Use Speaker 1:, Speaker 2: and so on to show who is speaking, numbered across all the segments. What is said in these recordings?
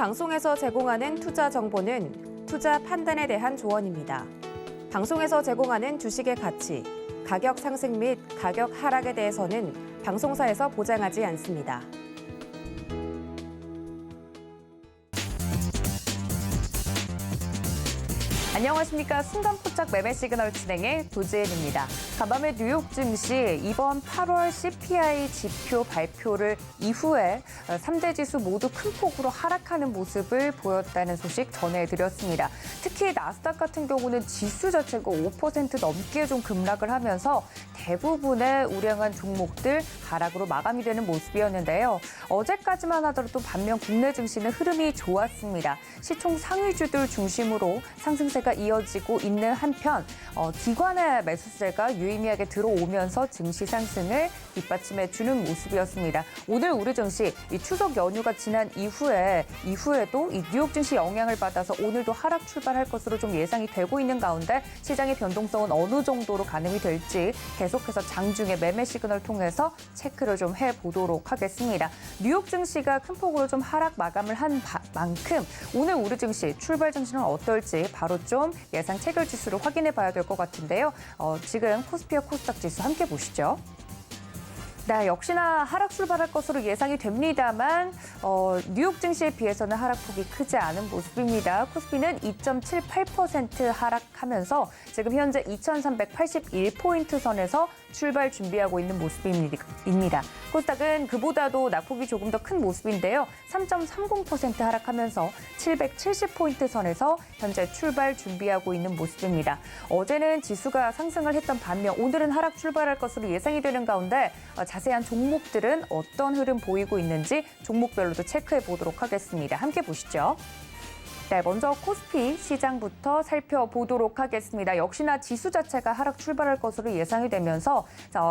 Speaker 1: 방송에서 제공하는 투자 정보는 투자 판단에 대한 조언입니다. 방송에서 제공하는 주식의 가치, 가격 상승 및 가격 하락에 대해서는 방송사에서 보장하지 않습니다. 안녕하십니까. 순간포착 매매 시그널 진행의 도지혜입니다. 간밤에 뉴욕 증시 이번 8월 CPI 지표 발표를 이후에 3대 지수 모두 큰 폭으로 하락하는 모습을 보였다는 소식 전해드렸습니다. 특히 나스닥 같은 경우는 지수 자체가 5% 넘게 좀 급락을 하면서 대부분의 우량한 종목들 하락으로 마감이 되는 모습이었는데요. 어제까지만 하더라도 반면 국내 증시는 흐름이 좋았습니다. 시총 상위주들 중심으로 상승세가 이어지고 있는 한편 기관의 매수세가 유의미하게 들어오면서 증시 상승을 뒷받침해주는 모습이었습니다. 오늘 우리 증시 이 추석 연휴가 지난 이후에도 이 뉴욕 증시 영향을 받아서 오늘도 하락 출발할 것으로 좀 예상이 되고 있는 가운데 시장의 변동성은 어느 정도로 가늠이 될지 계속해서 장중에 매매 시그널 통해서 체크를 좀 해보도록 하겠습니다. 뉴욕 증시가 큰 폭으로 좀 하락 마감을 한 만큼 오늘 우리 증시 출발 증시는 어떨지 바로 좀 예상 체결 지수를 확인해 봐야 될 것 같은데요. 지금 코스피와 코스닥 지수 함께 보시죠. 네, 역시나 하락 출발할 것으로 예상이 됩니다만 뉴욕 증시에 비해서는 하락폭이 크지 않은 모습입니다. 코스피는 2.78% 하락하면서 지금 현재 2,381포인트 선에서 출발 준비하고 있는 모습입니다. 코스닥은 그보다도 낙폭이 조금 더 큰 모습인데요. 3.30% 하락하면서 770포인트 선에서 현재 출발 준비하고 있는 모습입니다. 어제는 지수가 상승을 했던 반면 오늘은 하락 출발할 것으로 예상이 되는 가운데 자세한 종목들은 어떤 흐름 보이고 있는지 종목별로도 체크해 보도록 하겠습니다. 함께 보시죠. 네, 먼저 코스피 시장부터 살펴보도록 하겠습니다. 역시나 지수 자체가 하락 출발할 것으로 예상이 되면서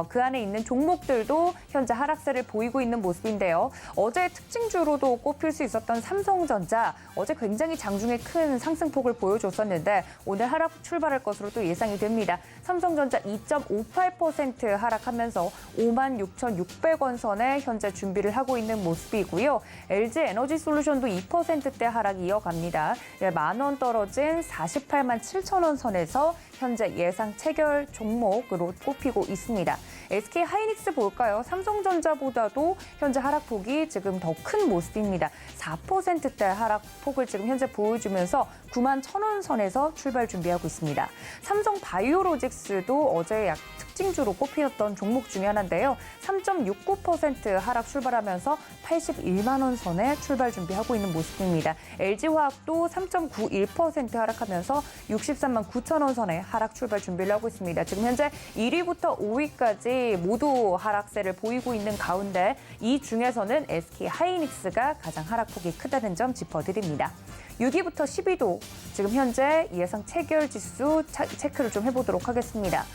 Speaker 1: 그 안에 있는 종목들도 현재 하락세를 보이고 있는 모습인데요. 어제 특징주로도 꼽힐 수 있었던 삼성전자, 어제 굉장히 장중에 큰 상승폭을 보여줬었는데 오늘 하락 출발할 것으로 또 예상이 됩니다. 삼성전자 2.58% 하락하면서 56,600원 선에 현재 준비를 하고 있는 모습이고요. LG에너지솔루션도 2%대 하락 이어갑니다. 10,000원 떨어진 48만 7천원 선에서 현재 예상 체결 종목으로 꼽히고 있습니다. SK 하이닉스 볼까요? 삼성전자보다도 현재 하락폭이 지금 더 큰 모습입니다. 4%대 하락폭을 지금 현재 보여주면서 91,000원 선에서 출발 준비하고 있습니다. 삼성 바이오로직스도 어제 특징주로 꼽히었던 종목 중에 하나인데요. 3.69% 하락 출발하면서 81만 원 선에 출발 준비하고 있는 모습입니다. LG화학도 3.91% 하락하면서 63만 9천 원 선에 하락 출발 준비를 하고 있습니다. 지금 현재 1위부터 5위까지 모두 하락세를 보이고 있는 가운데 이 중에서는 SK 하이닉스가 가장 하락폭이 크다는 점 짚어드립니다. 6위부터 10위도 지금 현재 예상 체결 지수 체크를 좀 해보도록 하겠습니다.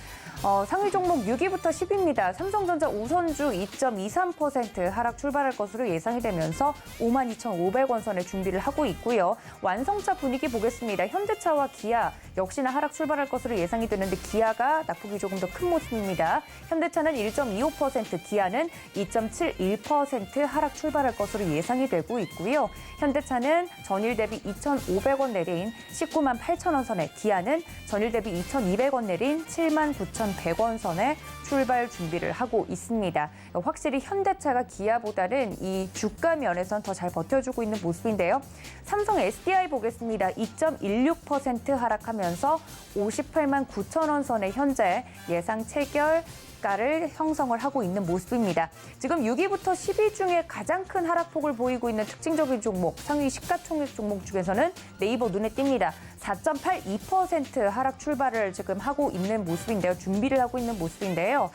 Speaker 1: 상위 종목 6위부터 10위입니다. 삼성전자 우선주 2.23% 하락 출발할 것으로 예상이 되면서 52,500원 선에 준비를 하고 있고요. 완성차 분위기 보겠습니다. 현대차와 기아 역시나 하락 출발할 것으로 예상이 되는데 기아가 낙폭이 조금 더 큰 모습입니다. 현대차는 1.25%, 기아는 2.71% 하락 출발할 것으로 예상이 되고 있고요. 현대차는 전일 대비 2,500원 내린 19만 8천원 선에, 기아는 전일 대비 2,200원 내린 79,100원 선에 출발 준비를 하고 있습니다. 확실히 현대차가 기아보다는 이 주가 면에선 더 잘 버텨주고 있는 모습인데요. 삼성 SDI 보겠습니다. 2.16% 하락하면서 58만 9천원 선에 현재 예상 체결 가를 형성을 하고 있는 모습입니다. 지금 6위부터 10위 중에 가장 큰 하락폭을 보이고 있는 특징적인 종목, 상위 시가총액 종목 중에서는 네이버 눈에 띕니다. 4.82% 하락 출발을 지금 하고 있는 모습인데요. 준비를 하고 있는 모습인데요.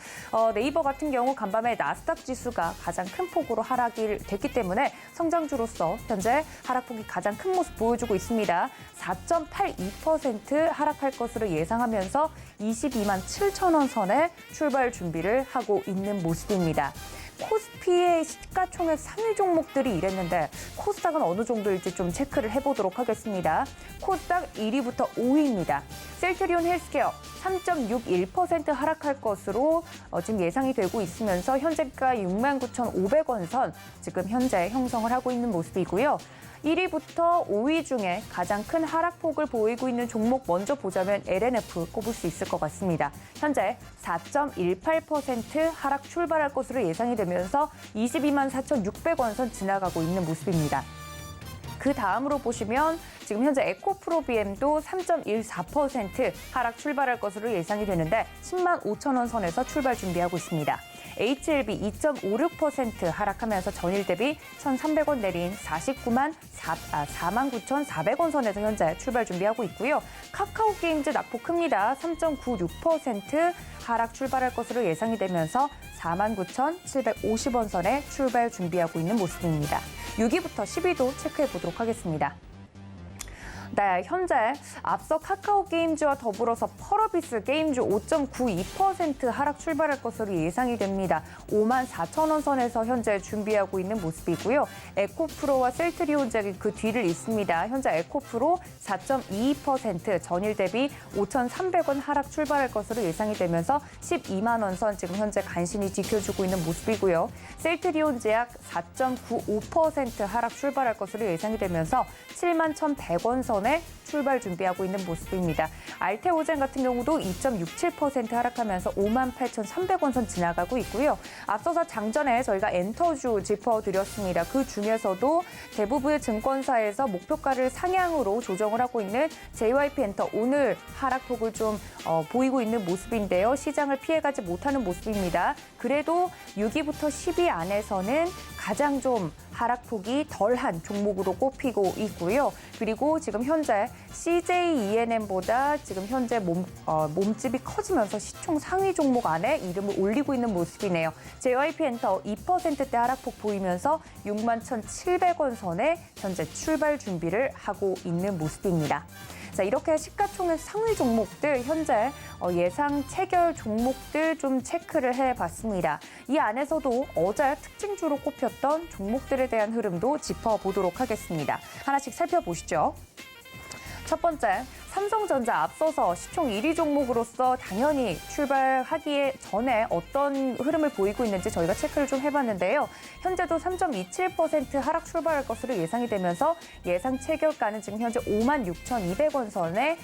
Speaker 1: 네이버 같은 경우 간밤에 나스닥 지수가 가장 큰 폭으로 하락이 됐기 때문에 성장주로서 현재 하락폭이 가장 큰 모습 보여주고 있습니다. 4.82% 하락할 것으로 예상하면서 22만 7천원 선에 출발 준비를 하고 있는 모습입니다. 코스피의 시가총액 상위 종목들이 이랬는데 코스닥은 어느 정도일지 좀 체크를 해보도록 하겠습니다. 코스닥 1위부터 5위입니다. 셀트리온 헬스케어 3.61% 하락할 것으로 지금 예상이 되고 있으면서 현재가 69,500원 선 지금 현재 형성을 하고 있는 모습이고요. 1위부터 5위 중에 가장 큰 하락폭을 보이고 있는 종목 먼저 보자면 LNF 꼽을 수 있을 것 같습니다. 현재 4.18% 하락 출발할 것으로 예상이 되면서 22만 4,600원 선 지나가고 있는 모습입니다. 그 다음으로 보시면 지금 현재 에코프로비엠도 3.14% 하락 출발할 것으로 예상이 되는데 10만 5천 원 선에서 출발 준비하고 있습니다. HLB 2.56% 하락하면서 전일 대비 1,300원 내린 49만 49,400원 선에서 현재 출발 준비하고 있고요. 카카오게임즈 낙폭 큽니다. 3.96% 하락 출발할 것으로 예상이 되면서 49,750원 선에 출발 준비하고 있는 모습입니다. 6위부터 10위도 체크해 보도록 하겠습니다. 네, 현재 앞서 카카오게임즈와 더불어서 펄어비스 게임즈 5.92% 하락 출발할 것으로 예상이 됩니다. 5만 4천 원 선에서 현재 준비하고 있는 모습이고요. 에코프로와 셀트리온작이 그 뒤를 잇습니다. 현재 에코프로 4.22% 전일 대비 5,300원 하락 출발할 것으로 예상이 되면서 12만 원 선 지금 현재 간신히 지켜주고 있는 모습이고요. 셀트리온제약 4.95% 하락 출발할 것으로 예상이 되면서 7만 1,100원 선 출발 준비하고 있는 모습입니다. 알테오젠 같은 경우도 2.67% 하락하면서 58,300원 선 지나가고 있고요. 앞서서 장전에 저희가 엔터주 짚어드렸습니다. 그 중에서도 대부분의 증권사에서 목표가를 상향으로 조정을 하고 있는 JYP엔터 오늘 하락폭을 좀 보이고 있는 모습인데요. 시장을 피해가지 못하는 모습입니다. 그래도 6위부터 10위 안에서는 가장 좀 하락폭이 덜한 종목으로 꼽히고 있고요. 그리고 지금 현재 CJENM보다 지금 현재 몸집이 커지면서 시총 상위 종목 안에 이름을 올리고 있는 모습이네요. JYP엔터 2%대 하락폭 보이면서 61,700원 선에 현재 출발 준비를 하고 있는 모습입니다. 자, 이렇게 시가총액 상위 종목들 현재 예상 체결 종목들 좀 체크를 해봤습니다. 이 안에서도 어제 특징주로 꼽혔던 종목들에 대한 흐름도 짚어보도록 하겠습니다. 하나씩 살펴보시죠. 첫 번째, 삼성전자 앞서서 시총 1위 종목으로서 당연히 출발하기에 전에 어떤 흐름을 보이고 있는지 저희가 체크를 좀 해봤는데요. 현재도 3.27% 하락 출발할 것으로 예상이 되면서 예상 체결가는 지금 현재 56,200원 선에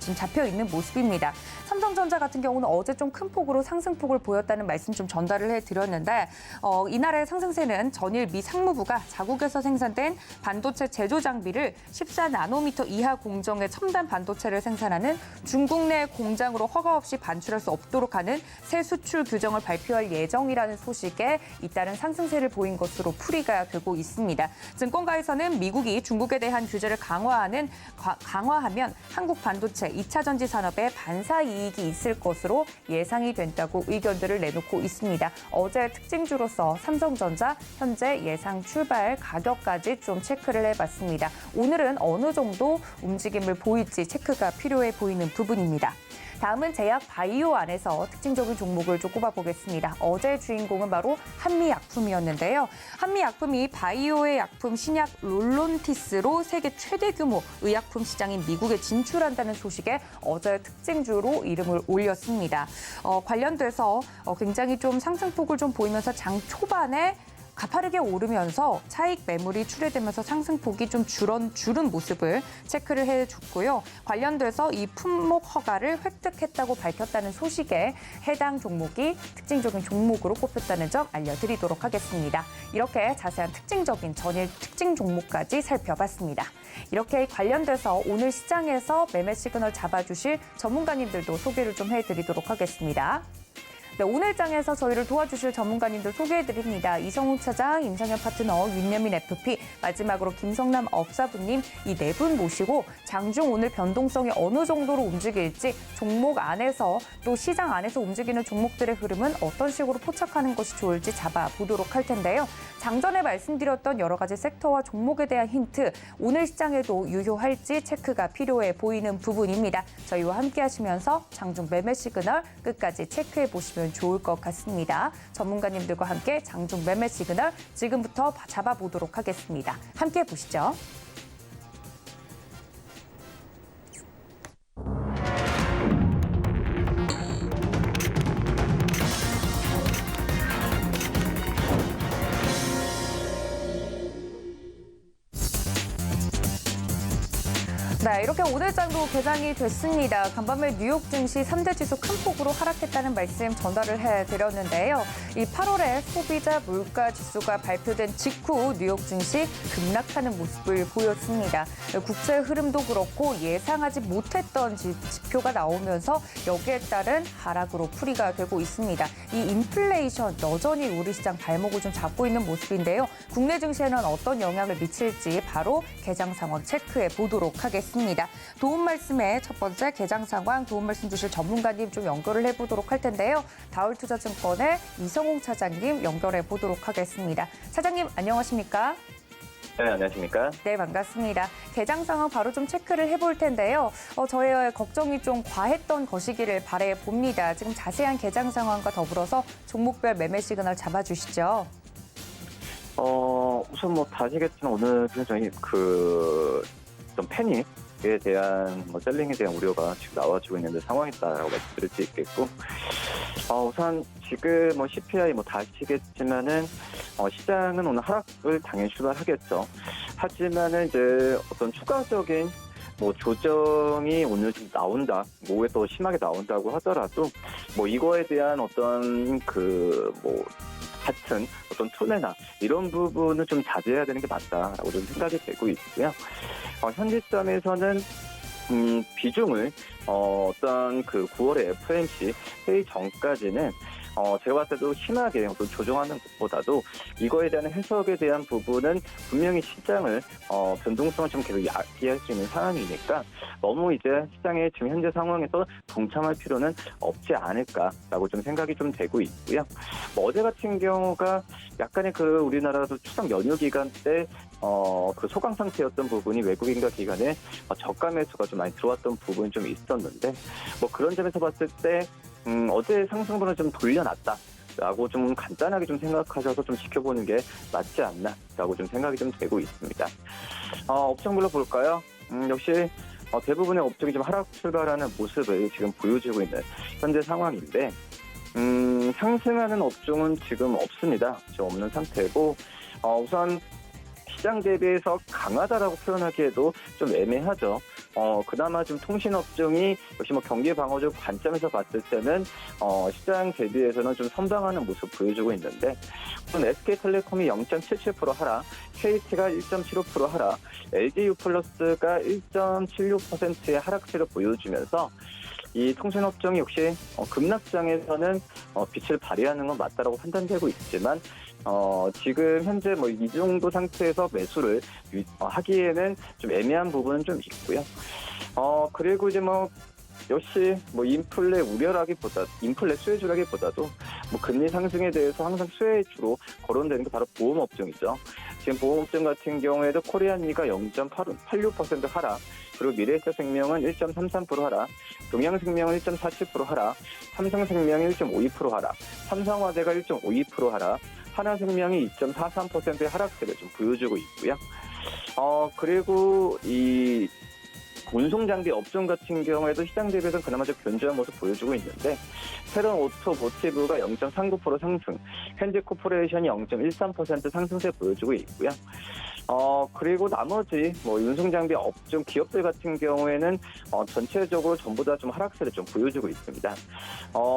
Speaker 1: 지금 잡혀 있는 모습입니다. 삼성전자 같은 경우는 어제 좀 큰 폭으로 상승폭을 보였다는 말씀 좀 전달을 해드렸는데 이날의 상승세는 전일 미 상무부가 자국에서 생산된 반도체 제조 장비를 14나노미터 이하 공정의 첨단 반도체를 생산하는 중국 내 공장으로 허가 없이 반출할 수 없도록 하는 새 수출 규정을 발표할 예정이라는 소식에 잇따른 상승세를 보인 것으로 풀이가 되고 있습니다. 증권가에서는 미국이 중국에 대한 규제를 강화하면 한국 반도체 2차 전지 산업에 반사 이익이 있을 것으로 예상이 된다고 의견들을 내놓고 있습니다. 어제 특징주로서 삼성전자 현재 예상 출발 가격까지 좀 체크를 해봤습니다. 오늘은 어느 정도 움직임을 보일지 체크가 필요해 보이는 부분입니다. 다음은 제약 바이오 안에서 특징적인 종목을 좀 꼽아보겠습니다. 어제 주인공은 바로 한미약품이었는데요. 한미약품이 바이오의 약품 신약 롤론티스로 세계 최대 규모 의약품 시장인 미국에 진출한다는 소식에 어제 특징주로 이름을 올렸습니다. 관련돼서 굉장히 좀 상승폭을 좀 보이면서 장 초반에 가파르게 오르면서 차익 매물이 출회되면서 상승폭이 좀 줄은 모습을 체크를 해줬고요. 관련돼서 이 품목 허가를 획득했다고 밝혔다는 소식에 해당 종목이 특징적인 종목으로 꼽혔다는 점 알려드리도록 하겠습니다. 이렇게 자세한 특징적인 전일 특징 종목까지 살펴봤습니다. 이렇게 관련돼서 오늘 시장에서 매매 시그널 잡아주실 전문가님들도 소개를 좀 해드리도록 하겠습니다. 네, 오늘 장에서 저희를 도와주실 전문가님들 소개해드립니다. 이성훈 차장, 임상현 파트너, 윤여민 FP, 마지막으로 김성남 업사부님 이 네 분 모시고 장중 오늘 변동성이 어느 정도로 움직일지 종목 안에서 또 시장 안에서 움직이는 종목들의 흐름은 어떤 식으로 포착하는 것이 좋을지 잡아보도록 할 텐데요. 장전에 말씀드렸던 여러 가지 섹터와 종목에 대한 힌트, 오늘 시장에도 유효할지 체크가 필요해 보이는 부분입니다. 저희와 함께 하시면서 장중 매매 시그널 끝까지 체크해 보시면 좋을 것 같습니다. 전문가님들과 함께 장중 매매 시그널 지금부터 잡아보도록 하겠습니다. 함께 보시죠. 네, 이렇게 오늘 장도 개장이 됐습니다. 간밤에 뉴욕 증시 3대 지수 큰 폭으로 하락했다는 말씀 전달을 해드렸는데요. 이 8월에 소비자 물가 지수가 발표된 직후 뉴욕 증시 급락하는 모습을 보였습니다. 국채 흐름도 그렇고 예상하지 못했던 지표가 나오면서 여기에 따른 하락으로 풀이가 되고 있습니다. 이 인플레이션 여전히 우리 시장 발목을 좀 잡고 있는 모습인데요. 국내 증시에는 어떤 영향을 미칠지 바로 개장 상황 체크해 보도록 하겠습니다. 도움 말씀에 첫 번째 개장 상황 도움 말씀 주실 전문가님 좀 연결을 해보도록 할 텐데요. 다울투자증권의 이성웅 차장님 연결해 보도록 하겠습니다. 차장님 안녕하십니까?
Speaker 2: 네, 안녕하십니까?
Speaker 1: 네, 반갑습니다. 개장 상황 바로 좀 체크를 해볼 텐데요. 저의 걱정이 좀 과했던 것이기를 바라봅니다. 지금 자세한 개장 상황과 더불어서 종목별 매매 시그널 잡아주시죠.
Speaker 2: 우선 다 아시겠지만 오늘 굉장히 좀 패닉에 대한 셀링에 대한 우려가 지금 나와주고 있는 상황이다라고 말씀드릴 수 있겠고, 우선 지금 CPI 다 아시겠지만은 시장은 오늘 하락을 당연히 출발하겠죠. 하지만은 이제 어떤 추가적인 조정이 오늘 좀 나온다, 오후에 또 심하게 나온다고 하더라도 이거에 대한 어떤 같은 어떤 투매나 이런 부분은 좀 자제해야 되는 게 맞다라고 좀 생각이 되고 있고요. 현 시점에서는 비중을 어떤 9월에 FOMC 회의 전까지는 제가 봤을 때도 심하게 조정하는 것보다도 이거에 대한 해석에 대한 부분은 분명히 시장을 변동성을 좀 계속 야기할 수 있는 상황이니까 너무 이제 시장의 지금 현재 상황에서 동참할 필요는 없지 않을까라고 좀 생각이 좀 되고 있고요. 어제 같은 경우가 약간의 우리나라도 추석 연휴 기간 때 소강 상태였던 부분이 외국인과 기관에 저가 매수가 좀 많이 들어왔던 부분이 좀 있었는데 그런 점에서 봤을 때 어제 상승분을 좀 돌려놨다라고 좀 간단하게 좀 생각하셔서 좀 지켜보는 게 맞지 않나라고 좀 생각이 좀 되고 있습니다. 업종별로 볼까요? 역시 대부분의 업종이 좀 하락 출발하는 모습을 지금 보여주고 있는 현재 상황인데 상승하는 업종은 지금 없습니다. 지금 없는 상태고 우선 시장 대비해서 강하다라고 표현하기에도 좀 애매하죠. 그나마 좀 통신업종이 역시 경기 방어적 관점에서 봤을 때는 시장 대비해서는 좀 선방하는 모습 보여주고 있는데 우선 SK텔레콤이 0.77% 하락, KT가 1.75% 하락, LG유플러스가 1.76%의 하락세를 보여주면서 이 통신업종이 역시 급락장에서는 빛을 발휘하는 건 맞다라고 판단되고 있지만 지금 현재 이 정도 상태에서 매수를 하기에는 좀 애매한 부분은 좀 있고요. 그리고 이제 역시 인플레 우려라기보다 인플레 수혜주라기보다도 금리 상승에 대해서 항상 수혜주로 거론되는 게 바로 보험업종이죠. 지금 보험업종 같은 경우에도 코리안이가 0.86% 하락, 그리고 미래에셋생명은 1.33% 하락, 동양생명은 1.47% 하락, 삼성생명이 1.52% 하락, 삼성화재가 1.52% 하락, 하나생명이 2.43%의 하락세를 좀 보여주고 있고요. 그리고 이 운송장비 업종 같은 경우에도 시장 대비해서 그나마 좀 견조한 모습 보여주고 있는데 새로운 오토모티브가 0.39% 상승, 현대코퍼레이션이 0.13% 상승세 보여주고 있고요. 그리고 나머지 운송장비 업종 기업들 같은 경우에는 전체적으로 전부 다 좀 하락세를 좀 보여주고 있습니다.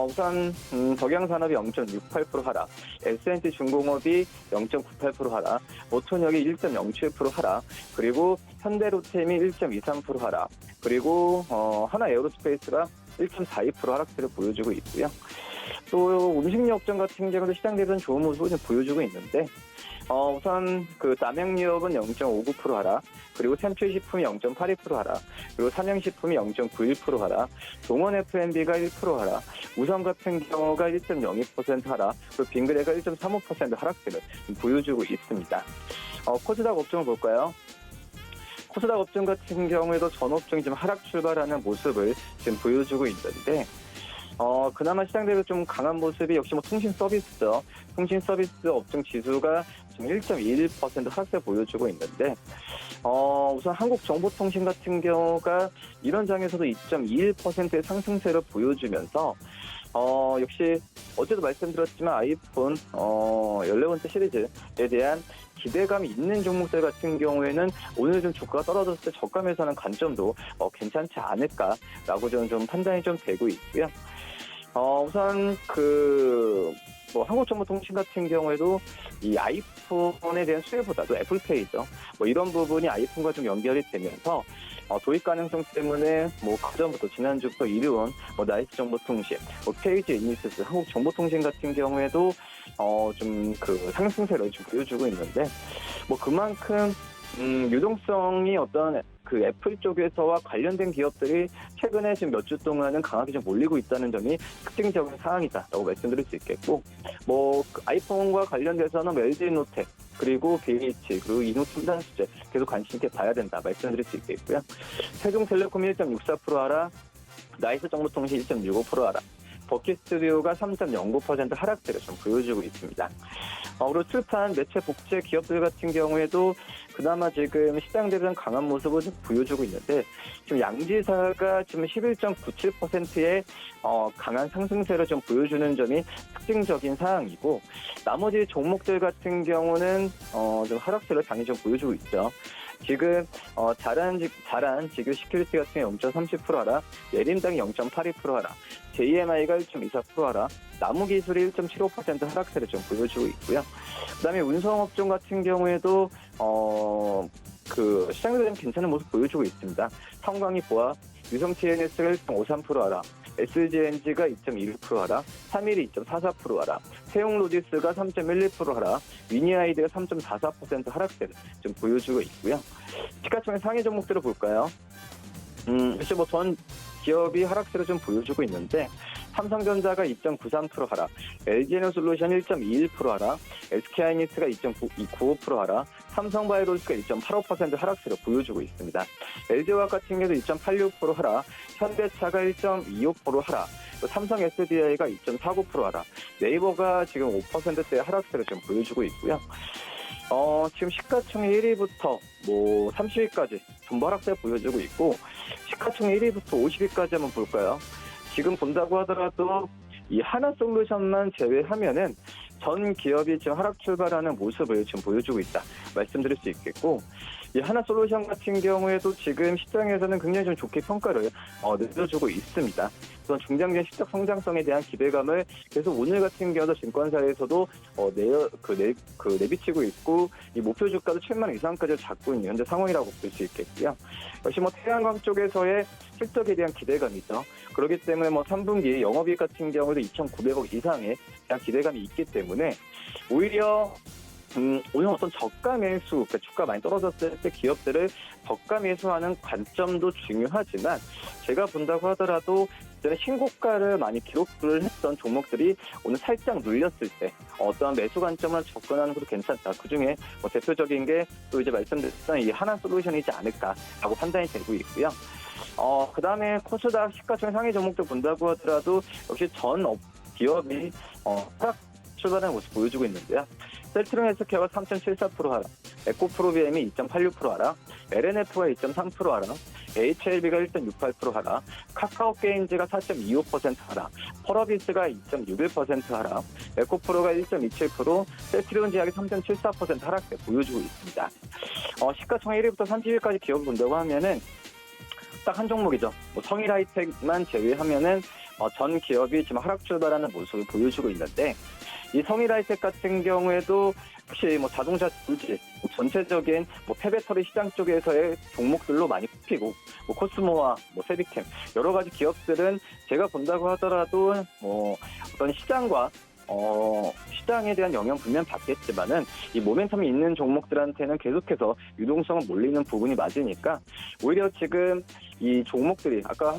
Speaker 2: 우선 덕양산업이 0.68% 하락, S&T중공업이 0.98% 하락, 오토력이 1.07% 하락, 그리고 현대로템이 1.23% 하락, 그리고 하나에어로스페이스가 1.42% 하락세를 보여주고 있고요. 또 음식료 업종 같은 경우도 시장 대비는 좋은 모습을 좀 보여주고 있는데 우선 남양유업은 0.59% 하락, 그리고 샘추식품이 0.82% 하락, 그리고 삼양식품이 0.91% 하락, 동원 F&B가 1% 하락, 우선 같은 경우가 1.02% 하락, 그리고 빙그레가 1.35% 하락세를 보여주고 있습니다. 코스닥 업종을 볼까요? 코스닥 업종 같은 경우에도 전 업종이 좀 하락 출발하는 모습을 지금 보여주고 있는데 그나마 시장 대비 좀 강한 모습이 역시 통신 서비스죠. 통신 서비스 업종 지수가 지금 1.21% 하락세 보여주고 있는데 우선 한국정보통신 같은 경우가 이런 장에서도 2.21%의 상승세를 보여주면서 역시 어제도 말씀드렸지만 아이폰 14번째 시리즈에 대한 기대감이 있는 종목들 같은 경우에는 오늘 좀 주가가 떨어졌을 때 저감에서는 관점도 괜찮지 않을까라고 저는 좀 판단이 좀 되고 있고요. 우선 한국정보통신 같은 경우에도 이 아이폰에 대한 수요보다도 애플페이죠. 이런 부분이 아이폰과 좀 연결이 되면서 도입 가능성 때문에 그전부터 지난주부터 이르온 나이스 정보통신, 페이지 이니시스, 한국정보통신 같은 경우에도 좀 상승세를 좀 보여주고 있는데 그만큼 유동성이 어떤 애플 쪽에서와 관련된 기업들이 최근에 지금 몇 주 동안은 강하게 좀 몰리고 있다는 점이 특징적인 사항이다라고 말씀드릴 수 있겠고, 아이폰과 관련돼서는 LG 노텍, 그리고 BH, 그리고 이노첨단수제 계속 관심 있게 봐야 된다 말씀드릴 수 있겠고요. 세종텔레콤 1.64% 하락, 나이스 정보통신 1.65% 하락, 버킷스튜디오가 3.09% 하락세를 좀 보여주고 있습니다. 그리고 출판, 매체, 복제 기업들 같은 경우에도 그나마 지금 시장 대비는 강한 모습을 좀 보여주고 있는데, 지금 양지사가 지금 11.97%의 강한 상승세를 좀 보여주는 점이 특징적인 사항이고, 나머지 종목들 같은 경우는 좀 하락세를 당연히 좀 보여주고 있죠. 지금 자란 지교 시큐리티 같은 경우 0.30% 하락, 예림당이 0.82% 하락, JMI가 1.24% 하락, 나무기술이 1.75% 하락세를 좀 보여주고 있고요. 그다음에 운송업종 같은 경우에도 시장에 대한 괜찮은 모습 보여주고 있습니다. 성광이 보아, 유성 TNS가 1.53% 하락, SGNG가 2.21% 하락, 3일이 2.44% 하락, 세용로지스가 3.12% 하락, 위니아이드가 3.44% 하락세를 좀 보여주고 있고요. 시가총액 상위 종목들을 볼까요? 역시 전 기업이 하락세를 좀 보여주고 있는데, 삼성전자가 2.93% 하락, LG에너솔루션 1.21% 하락, SK하이닉스가 2.95% 하락, 삼성바이오로직가 2.85% 하락세를 보여주고 있습니다. LG화학 같은 경우도 2.86% 하락, 현대차가 1.25% 하락, 삼성 SDI가 2.49% 하락, 네이버가 지금 5%대 하락세를 좀 보여주고 있고요. 지금 시가총액 1위부터 30위까지 전부 하락세 보여주고 있고, 시가총액 1위부터 50위까지 한번 볼까요? 지금 본다고 하더라도 이 하나솔루션만 제외하면은 전 기업이 지금 하락 출발하는 모습을 지금 보여주고 있다 말씀드릴 수 있겠고, 이 하나솔루션 같은 경우에도 지금 시장에서는 굉장히 좀 좋게 평가를 내려주고 있습니다. 그런 중장기의 시적 성장성에 대한 기대감을 계속 오늘 같은 경우도 증권사에서도 내비치고 있고, 이 목표 주가도 7만 원 이상까지 잡고 있는 현재 상황이라고 볼 수 있겠고요. 역시 태양광 쪽에서의 실적에 대한 기대감이죠. 그렇기 때문에 3분기 영업이익 같은 경우도 2,900억 이상의 대한 기대감이 있기 때문에 오히려 오늘 어떤 저가 매수, 주가 많이 떨어졌을 때 기업들을 저가 매수하는 관점도 중요하지만, 제가 본다고 하더라도 이전에 신고가를 많이 기록을 했던 종목들이 오늘 살짝 눌렸을 때 어떠한 매수 관점을 접근하는 것도 괜찮다. 그중에 대표적인 게 또 이제 말씀드렸던 이 하나솔루션이지 않을까라고 판단이 되고 있고요. 그 다음에 코스닥 시가총액 상위 종목들 본다고 하더라도 역시 전 기업이 하락 출발하는 모습 보여주고 있는데요. 셀트론 헬스케어가 3.74% 하락, 에코프로비엠이 2.86% 하락, LNF가 2.3% 하락, HLB가 1.68% 하락, 카카오게임즈가 4.25% 하락, 펄어비스가 2.61% 하락, 에코프로가 1.27%, 셀트리온 제약이 3.74% 하락세 보여주고 있습니다. 시가총액 1위부터 30위까지 기업을 본다고 하면은 딱 한 종목이죠. 성일 하이텍만 제외하면은 전 기업이 지금 하락 출발하는 모습을 보여주고 있는데, 이 성일 하이텍 같은 경우에도 혹시 자동차 물질, 전체적인 폐배터리 시장 쪽에서의 종목들로 많이 뽑히고, 코스모와 세비캠 여러 가지 기업들은 제가 본다고 하더라도 어떤 시장에 대한 영향 분명 받겠지만은 이 모멘텀이 있는 종목들한테는 계속해서 유동성은 몰리는 부분이 맞으니까, 오히려 지금 이 종목들이 아까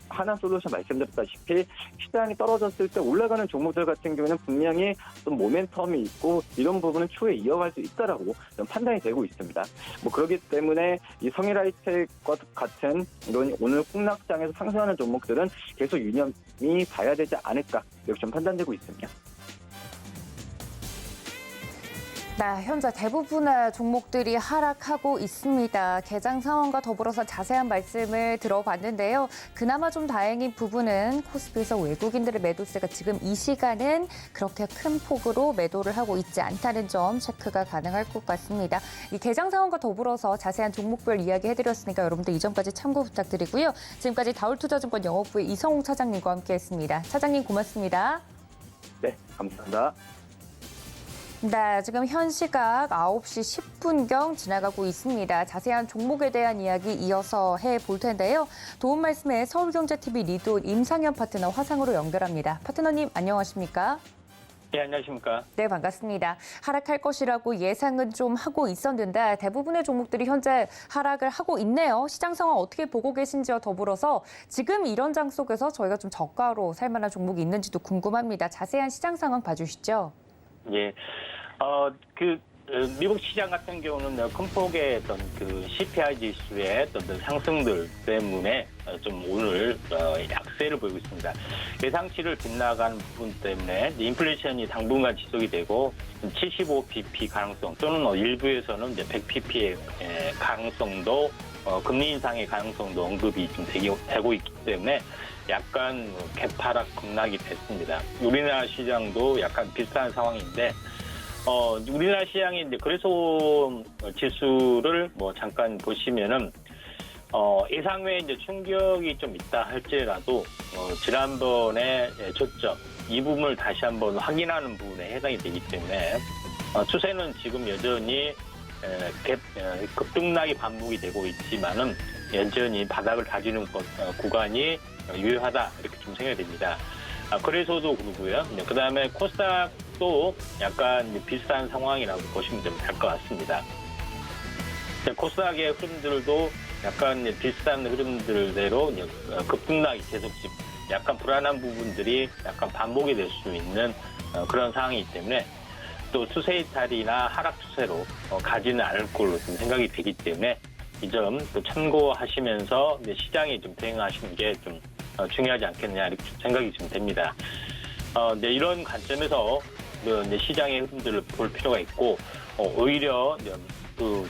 Speaker 2: 하나솔루션 말씀드렸다시피 시장이 떨어졌을 때 올라가는 종목들 같은 경우는 분명히 좀 모멘텀이 있고 이런 부분은 추후에 이어갈 수 있다라고 판단이 되고 있습니다. 그렇기 때문에 이 성일하이텍과 같은 이런 오늘 폭락장에서 상승하는 종목들은 계속 유념이 봐야 되지 않을까 이렇게 좀 판단되고 있습니다.
Speaker 1: 네, 현재 대부분의 종목들이 하락하고 있습니다. 개장 상황과 더불어서 자세한 말씀을 들어봤는데요. 그나마 좀 다행인 부분은 코스피에서 외국인들의 매도세가 지금 이 시간은 그렇게 큰 폭으로 매도를 하고 있지 않다는 점 체크가 가능할 것 같습니다. 이 개장 상황과 더불어서 자세한 종목별 이야기 해드렸으니까 여러분들 이 점까지 참고 부탁드리고요. 지금까지 다울투자증권 영업부의 이성웅 차장님과 함께했습니다. 차장님 고맙습니다.
Speaker 2: 네, 감사합니다.
Speaker 1: 네, 지금 현 시각 9시 10분경 지나가고 있습니다. 자세한 종목에 대한 이야기 이어서 해볼 텐데요. 도움 말씀에 서울경제TV 리드 임상현 파트너 화상으로 연결합니다. 파트너님 안녕하십니까?
Speaker 3: 네, 안녕하십니까?
Speaker 1: 네, 반갑습니다. 하락할 것이라고 예상은 좀 하고 있었는데 대부분의 종목들이 현재 하락을 하고 있네요. 시장 상황 어떻게 보고 계신지와 더불어서 지금 이런 장 속에서 저희가 좀 저가로 살 만한 종목이 있는지도 궁금합니다. 자세한 시장 상황 봐주시죠.
Speaker 3: 예. 미국 시장 같은 경우는 큰 폭의 어떤 CPI 지수의 어떤 상승들 때문에 좀 오늘 약세를 보이고 있습니다. 예상치를 빗나간 부분 때문에 인플레이션이 당분간 지속이 되고 75bp 가능성 또는 일부에서는 이제 100pp의 가능성도 금리 인상의 가능성도 언급이 좀 되고 있기 때문에 약간 개파락 급락이 됐습니다. 우리나라 시장도 약간 비슷한 상황인데 우리나라 시장의 이제 거래소 지수를 잠깐 보시면은 예상외 이제 충격이 좀 있다 할지라도 지난번에 저점 이 부분을 다시 한번 확인하는 부분에 해당이 되기 때문에 추세는 지금 여전히 급등락이 반복이 되고 있지만은 여전히 바닥을 다지는 구간이 유효하다 이렇게 좀 생각이 됩니다. 거래소도 그러고요. 그다음에 코스닥도 약간 비슷한 상황이라고 보시면 될 것 같습니다. 코스닥의 흐름들도 약간 비슷한 흐름들대로 급등락이 계속 약간 불안한 부분들이 약간 반복이 될 수 있는 그런 상황이기 때문에 또 추세 이탈이나 하락 추세로 가지는 않을 걸로 좀 생각이 되기 때문에 이 점 또 참고하시면서 시장에 좀 대응하시는 게 좀 중요하지 않겠냐 이렇게 생각이 좀 됩니다. 이런 관점에서 시장의 흐름들을 볼 필요가 있고 오히려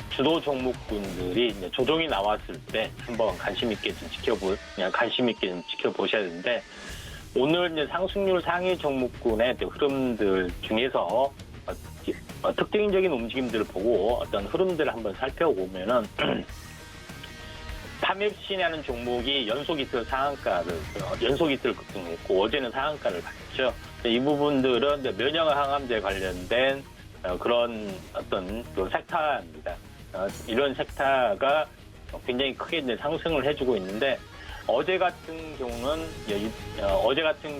Speaker 3: 주도 종목군들이 조정이 나왔을 때 한번 관심 있게 좀 지켜보셔야 되는데 오늘 상승률 상위 종목군의 흐름들 중에서 특징적인 움직임들을 보고 어떤 흐름들을 한번 살펴보면은 파맵신이라는 종목이 연속 이틀 급등했고 어제는 상한가를 갔죠. 이 부분들은 면역 항암제 관련된 그런 어떤 섹터입니다. 이런 섹터가 굉장히 크게 상승을 해주고 있는데 어제 같은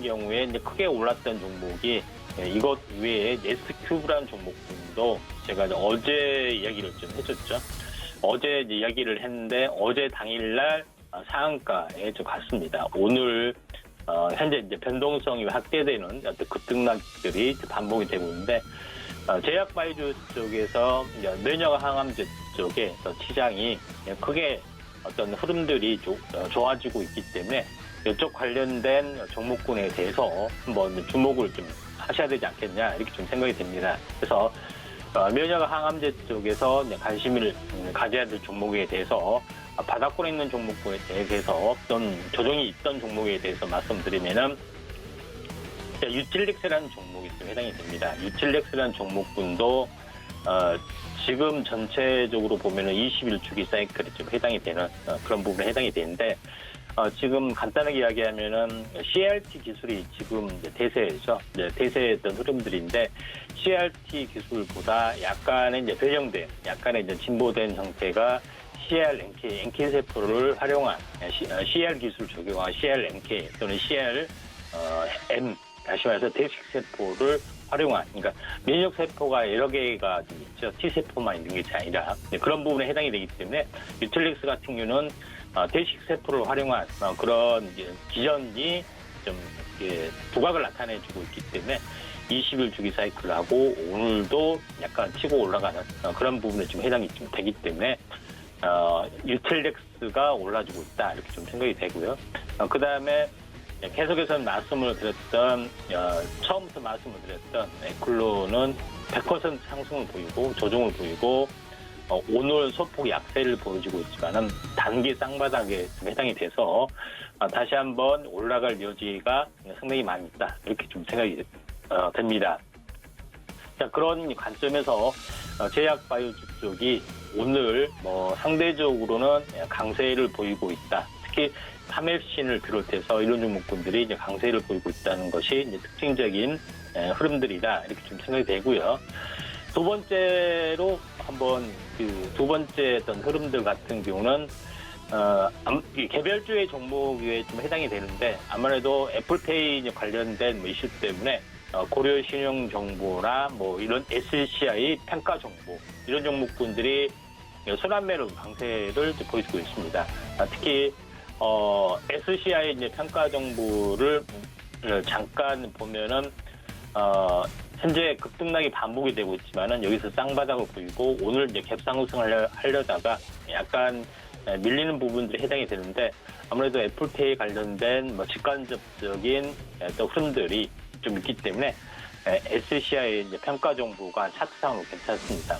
Speaker 3: 경우에 크게 올랐던 종목이 이것 외에 네스큐브라는 종목도 제가 어제 이야기를 좀 해줬죠. 어제 이야기를 했는데 어제 당일날 상한가에 좀 갔습니다. 오늘 현재 이제 변동성이 확대되는 어떤 급등락들이 반복이 되고 있는데 제약바이오 쪽에서 면역 항암제 쪽에 시장이 크게 어떤 흐름들이 좋아지고 있기 때문에 이쪽 관련된 종목군에 대해서 한번 주목을 좀 하셔야 되지 않겠냐 이렇게 좀 생각이 됩니다. 그래서 면역 항암제 쪽에서 관심을 가져야 될 종목에 대해서 바닥권에 있는 종목에 대해서 어떤 조정이 있던 종목에 대해서 말씀드리면은 유틸렉스라는 종목이 좀 해당이 됩니다. 유틸렉스라는 종목군도 지금 전체적으로 보면은 20일 주기 사이클이 좀 해당이 되는 그런 부분에 해당이 되는데 지금 간단하게 이야기하면은 CRT 기술이 지금 대세죠. 대세했던 흐름들인데 CRT 기술보다 약간의 변형된, 약간의 진보된 형태가 NK 세포를 활용한 CR 기술 적용한 CRNK 또는 CRM 다시 말해서 대식 세포를 활용한, 그러니까 면역 세포가 여러 개가 좀 있죠. T 세포만 있는 게 아니라 그런 부분에 해당이 되기 때문에 유틸렉스 같은 경우는 대식 세포를 활용한 그런 기전이 좀 부각을 나타내주고 있기 때문에 20일 주기 사이클하고 오늘도 약간 치고 올라가는 그런 부분에 좀 해당이 좀 되기 때문에 유틸렉스가 올라주고 있다 이렇게 좀 생각이 되고요. 그 다음에 계속해서 말씀을 드렸던 처음부터 말씀을 드렸던 에클로는 100% 상승을 보이고 조정을 보이고 오늘 소폭 약세를 보여주고 있지만은 단기 쌍바닥에 좀 해당이 돼서 다시 한번 올라갈 여지가 상당히 많이 있다 이렇게 좀 생각이 됩니다. 자, 그런 관점에서 제약바이오주 쪽이 오늘 상대적으로는 강세를 보이고 있다. 특히 파맵신을 비롯해서 이런 종목군들이 이제 강세를 보이고 있다는 것이 이제 특징적인 흐름들이다 이렇게 좀 생각이 되고요. 두 번째로 한번 두 번째 어떤 흐름들 같은 경우는 개별주의 종목에 좀 해당이 되는데 아무래도 애플페이 관련된 이슈 때문에 고려 신용 정보나 이런 SCI 평가 정보 이런 종목군들이 순환매로 강세를 보여주고 있습니다. 특히 SCI 이제 평가 정보를 잠깐 보면은 현재 급등락이 반복이 되고 있지만은 여기서 쌍바닥을 보이고 오늘 이제 갭상승을 하려다가 약간 밀리는 부분들이 해당이 되는데 아무래도 애플페이 관련된 직간접적인 또 흐름들이 좀 있기 때문에 SCI 이제 평가 정보가 차트상으로 괜찮습니다.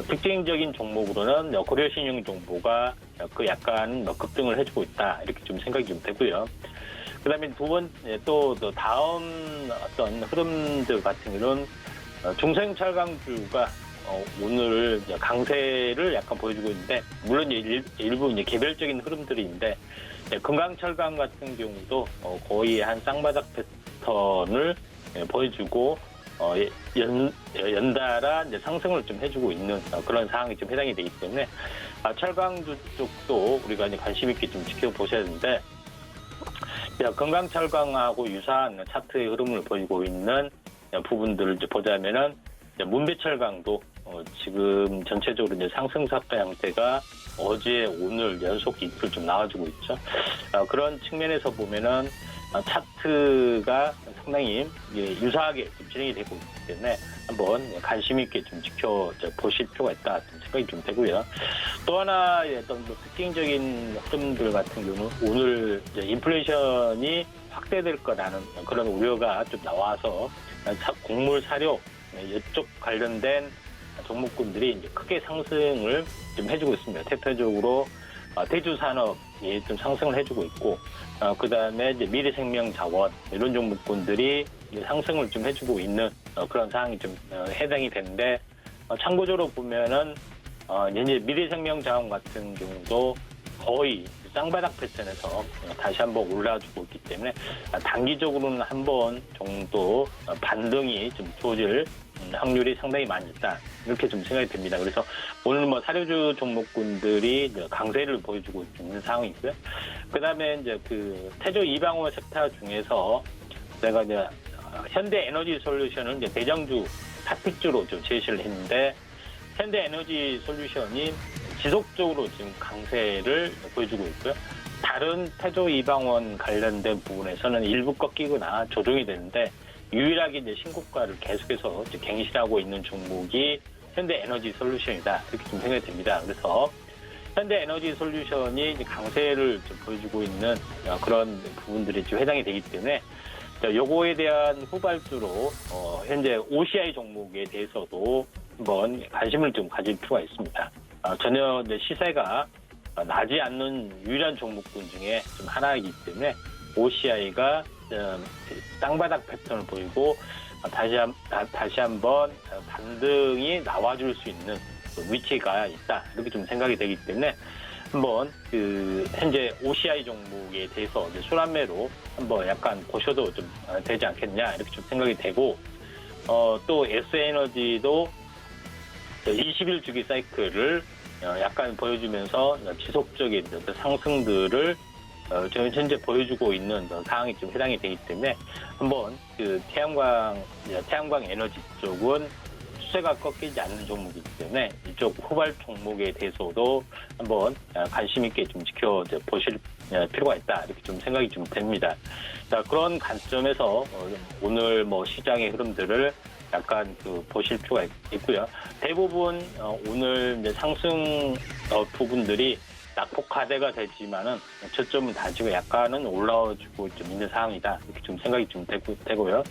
Speaker 3: 특징적인 종목으로는 고려신용 정보가 약간 급등을 해주고 있다 이렇게 좀 생각이 좀 되고요. 그다음에 두 번째 또 다음 어떤 흐름들 같은 경우는 중소형철강주가 오늘 강세를 약간 보여주고 있는데 물론 일부 이제 개별적인 흐름들인데 금강철강 같은 경우도 거의 한 쌍바닥 패턴을 보여주고 연달아 이제 상승을 좀 해주고 있는 그런 상황이 좀 해당이 되기 때문에 철강주 쪽도 우리가 이제 관심 있게 좀 지켜보셔야 되는데 금강철강하고 유사한 차트의 흐름을 보이고 있는 부분들을 이제 보자면은 문배철강도 지금 전체적으로 이제 상승사파 형태가 어제 오늘 연속 이틀 좀 나와주고 있죠. 그런 측면에서 보면은 차트가 상당히 유사하게 좀 진행이 되고 있기 때문에 한번 관심 있게 좀 지켜보실 필요가 있다 생각이 좀 되고요. 또 하나의 어떤 특징적인 흐름들 같은 경우는 오늘 이제 인플레이션이 확대될 거라는 그런 우려가 좀 나와서 곡물 사료 이쪽 관련된 종목군들이 이제 크게 상승을 좀 해주고 있습니다. 대표적으로 대주 산업이 좀 상승을 해주고 있고, 그 다음에 이제 미래생명자원 이런 종목군들이 상승을 좀 해주고 있는 그런 상황이 좀 해당이 되는데, 참고적으로 보면은 현재 미래생명자원 같은 경우도 거의 쌍바닥 패턴에서 다시 한번 올라주고 있기 때문에 단기적으로는 한 번 정도 반등이 좀 주어질 확률이 상당히 많이 있다 이렇게 좀 생각이 됩니다. 그래서 오늘 사료주 종목군들이 강세를 보여주고 있는 상황이고요. 그다음에 이제 그 태조 이방호 섹터 중에서 제가 이제 현대에너지솔루션을 이제 대장주 탑픽주로 좀 제시를 했는데 현대에너지솔루션이 지속적으로 지금 강세를 보여주고 있고요. 다른 태조 이방원 관련된 부분에서는 일부 꺾이거나 조정이 되는데 유일하게 이제 신고가를 계속해서 이제 갱신하고 있는 종목이 현대에너지솔루션이다 이렇게 좀 생각이 됩니다. 그래서 현대에너지솔루션이 이제 강세를 좀 보여주고 있는 그런 부분들이 좀 해당이 되기 때문에 요거에 대한 후발주로 현재 OCI 종목에 대해서도 한번 관심을 좀 가질 필요가 있습니다. 전혀 이제 시세가 나지 않는 유일한 종목군 중에 좀 하나이기 때문에 OCI가 땅바닥 패턴을 보이고 다시 한번 반등이 나와줄 수 있는 위치가 있다 이렇게 좀 생각이 되기 때문에 한번 현재 OCI 종목에 대해서 이제 순환매로 한번 약간 보셔도 좀 되지 않겠냐 이렇게 좀 생각이 되고 또 S에너지도 21주기 사이클을 약간 보여주면서 지속적인 상승들을 현재 보여주고 있는 상황이 좀 해당이 되기 때문에 한번 태양광 에너지 쪽은 추세가 꺾이지 않는 종목이기 때문에 이쪽 후발 종목에 대해서도 한번 관심 있게 좀 지켜보실 필요가 있다 이렇게 좀 생각이 좀 됩니다. 자, 그런 관점에서 오늘 시장의 흐름들을 약간 보실 필요가 있고요. 대부분 오늘 이제 상승 부분들이 낙폭하대가 되지만은 저점은 다지고 약간은 올라와주고 좀 있는 상황이다 이렇게 좀 생각이 좀 되고요.